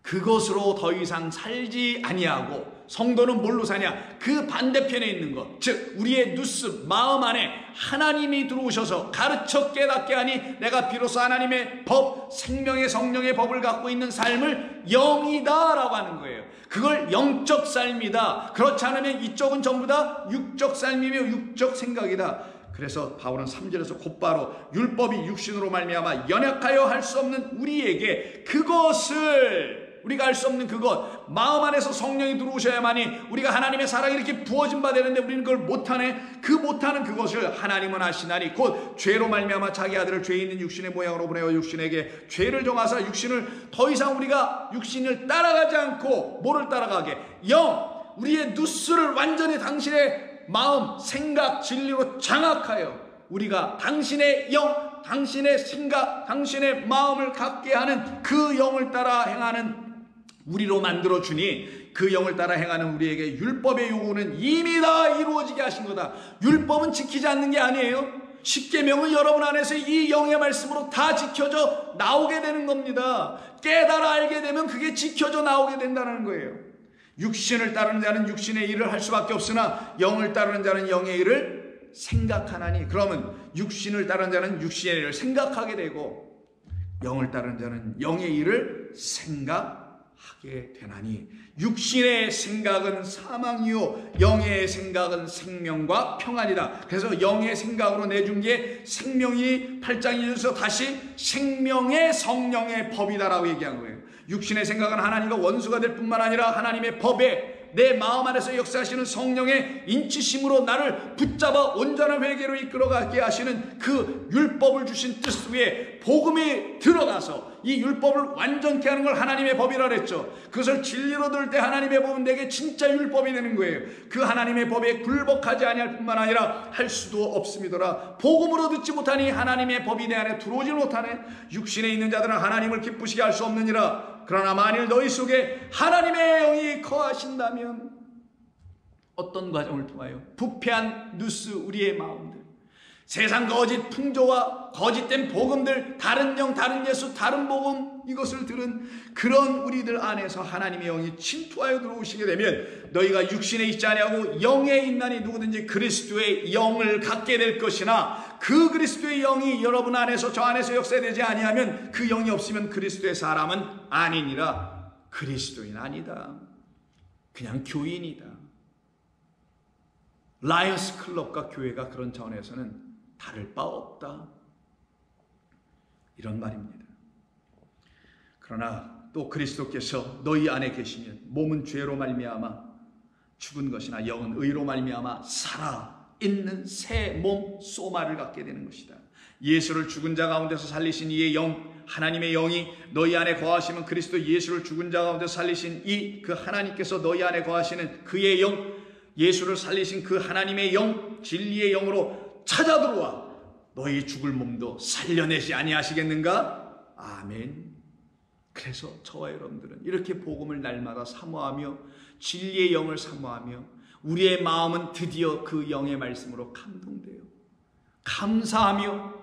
그것으로 더 이상 살지 아니하고, 성도는 뭘로 사냐? 그 반대편에 있는 것, 즉 우리의 누스, 마음 안에 하나님이 들어오셔서 가르쳐 깨닫게 하니 내가 비로소 하나님의 법, 생명의 성령의 법을 갖고 있는 삶을 영이다 라고 하는 거예요. 그걸 영적 삶이다. 그렇지 않으면 이쪽은 전부 다 육적 삶이며 육적 생각이다. 그래서 바울은 3절에서 곧바로 율법이 육신으로 말미암아 연약하여 할 수 없는 우리에게 그것을, 우리가 할 수 없는 그것, 마음 안에서 성령이 들어오셔야만이 우리가 하나님의 사랑이 이렇게 부어진 바 되는데 우리는 그걸 못하네. 그 못하는 그것을 하나님은 아시나니 곧 죄로 말미암아 자기 아들을 죄 있는 육신의 모양으로 보내어 육신에게 죄를 정하사 육신을 더 이상 우리가 육신을 따라가지 않고 뭐를 따라가게? 영, 우리의 누스를 완전히 당신의 마음, 생각, 진리로 장악하여 우리가 당신의 영, 당신의 생각, 당신의 마음을 갖게 하는 그 영을 따라 행하는 우리로 만들어주니, 그 영을 따라 행하는 우리에게 율법의 요구는 이미 다 이루어지게 하신 거다. 율법은 지키지 않는 게 아니에요. 십계명은 여러분 안에서 이 영의 말씀으로 다 지켜져 나오게 되는 겁니다. 깨달아 알게 되면 그게 지켜져 나오게 된다는 거예요. 육신을 따르는 자는 육신의 일을 할 수밖에 없으나 영을 따르는 자는 영의 일을 생각하나니, 그러면 육신을 따르는 자는 육신의 일을 생각하게 되고 영을 따르는 자는 영의 일을 생각하게 되나니, 육신의 생각은 사망이요 영의 생각은 생명과 평안이다. 그래서 영의 생각으로 내준 게 생명이 8장 1절에서 다시 생명의 성령의 법이다라고 얘기한 거예요. 육신의 생각은 하나님과 원수가 될 뿐만 아니라 하나님의 법에 내 마음 안에서 역사하시는 성령의 인치심으로 나를 붙잡아 온전한 회개로 이끌어가게 하시는 그 율법을 주신 뜻 위에 복음이 들어가서 이 율법을 완전케 하는 걸 하나님의 법이라 그랬죠. 그것을 진리로 들 때 하나님의 법은 내게 진짜 율법이 되는 거예요. 그 하나님의 법에 굴복하지 아니할 뿐만 아니라 할 수도 없음이더라. 복음으로 듣지 못하니 하나님의 법이 내 안에 들어오지 못하네. 육신에 있는 자들은 하나님을 기쁘시게 할 수 없느니라. 그러나 만일 너희 속에 하나님의 영이 거하신다면, 어떤 과정을 통하여? 부패한 누스, 우리의 마음들, 세상 거짓 풍조와 거짓된 복음들, 다른 영, 다른 예수, 다른 복음, 이것을 들은 그런 우리들 안에서 하나님의 영이 침투하여 들어오시게 되면 너희가 육신에 있지 아니하고 영에 있나니 누구든지 그리스도의 영을 갖게 될 것이나 그 그리스도의 영이 여러분 안에서 저 안에서 역사되지 아니하면 그 영이 없으면 그리스도의 사람은 아니니라. 그리스도인 아니다. 그냥 교인이다. 라이언스 클럽과 교회가 그런 차원에서는 다를 바 없다. 이런 말입니다. 그러나 또 그리스도께서 너희 안에 계시면 몸은 죄로 말미암아 죽은 것이나 영은 의로 말미암아 살아 있는 새 몸 소마를 갖게 되는 것이다. 예수를 죽은 자 가운데서 살리신 이의 영, 하나님의 영이 너희 안에 거하시면 그리스도 예수를 죽은 자 가운데서 살리신 이 그 하나님께서 너희 안에 거하시는 그의 영, 예수를 살리신 그 하나님의 영, 진리의 영으로 찾아 들어와 너희 죽을 몸도 살려내지 아니하시겠는가? 아멘. 그래서 저와 여러분들은 이렇게 복음을 날마다 사모하며 진리의 영을 사모하며 우리의 마음은 드디어 그 영의 말씀으로 감동돼요. 감사하며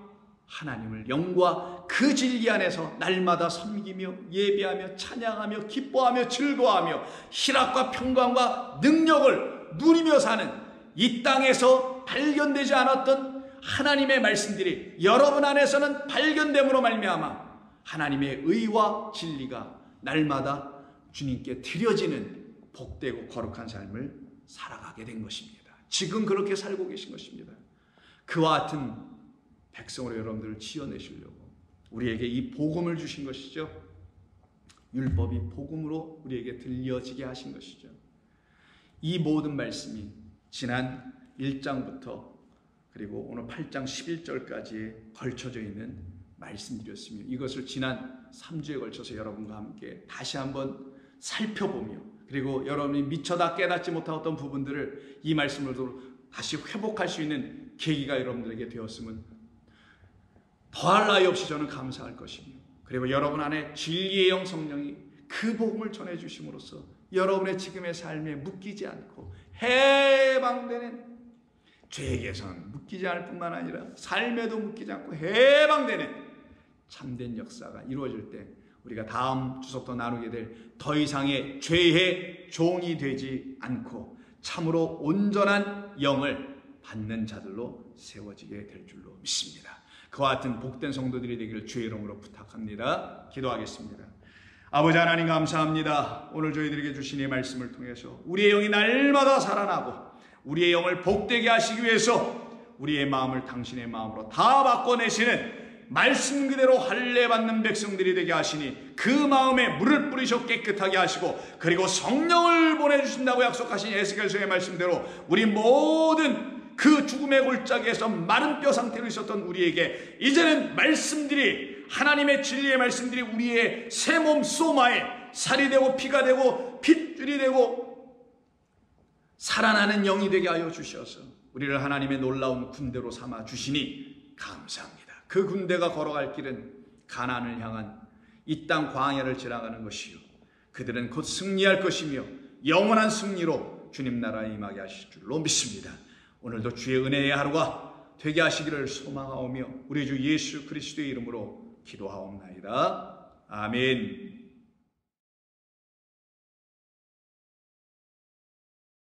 하나님을 영과 그 진리 안에서 날마다 섬기며 예배하며 찬양하며 기뻐하며 즐거워하며 희락과 평강과 능력을 누리며 사는 이 땅에서 발견되지 않았던 하나님의 말씀들이 여러분 안에서는 발견됨으로 말미암아 하나님의 의와 진리가 날마다 주님께 드려지는 복되고 거룩한 삶을 살아가게 된 것입니다. 지금 그렇게 살고 계신 것입니다. 그와 같은 백성으로 여러분들을 지어내시려고 우리에게 이 복음을 주신 것이죠. 율법이 복음으로 우리에게 들려지게 하신 것이죠. 이 모든 말씀이 지난 1장부터 그리고 오늘 8장 11절까지에 걸쳐져 있는 말씀드렸으며 이것을 지난 3주에 걸쳐서 여러분과 함께 다시 한번 살펴보며 그리고 여러분이 미처 다 깨닫지 못하던 부분들을 이 말씀으로 다시 회복할 수 있는 계기가 여러분들에게 되었으면 더할 나위 없이 저는 감사할 것이며 그리고 여러분 안에 진리의 영 성령이 그 복음을 전해주심으로써 여러분의 지금의 삶에 묶이지 않고 해방되는 죄에게서는 묶이지 않을 뿐만 아니라 삶에도 묶이지 않고 해방되는 참된 역사가 이루어질 때 우리가 다음 주석도 나누게 될 더 이상의 죄의 종이 되지 않고 참으로 온전한 영을 받는 자들로 세워지게 될 줄로 믿습니다. 그와 같은 복된 성도들이 되기를 주의 이름으로 부탁합니다. 기도하겠습니다. 아버지 하나님 감사합니다. 오늘 저희들에게 주신 이 말씀을 통해서 우리의 영이 날마다 살아나고 우리의 영을 복되게 하시기 위해서 우리의 마음을 당신의 마음으로 다 바꿔내시는 말씀 그대로 할례받는 백성들이 되게 하시니 그 마음에 물을 뿌리셔 깨끗하게 하시고 그리고 성령을 보내주신다고 약속하신 에스겔서의 말씀대로 우리 모든 그 죽음의 골짜기에서 마른 뼈 상태로 있었던 우리에게 이제는 말씀들이 하나님의 진리의 말씀들이 우리의 새 몸 소마에 살이 되고 피가 되고 핏줄이 되고 살아나는 영이 되게 하여 주셔서 우리를 하나님의 놀라운 군대로 삼아 주시니 감사합니다. 그 군대가 걸어갈 길은 가나안을 향한 이 땅 광야를 지나가는 것이요 그들은 곧 승리할 것이며 영원한 승리로 주님 나라에 임하게 하실 줄로 믿습니다. 오늘도 주의 은혜의 하루가 되게 하시기를 소망하오며 우리 주 예수 그리스도의 이름으로 기도하옵나이다. 아멘.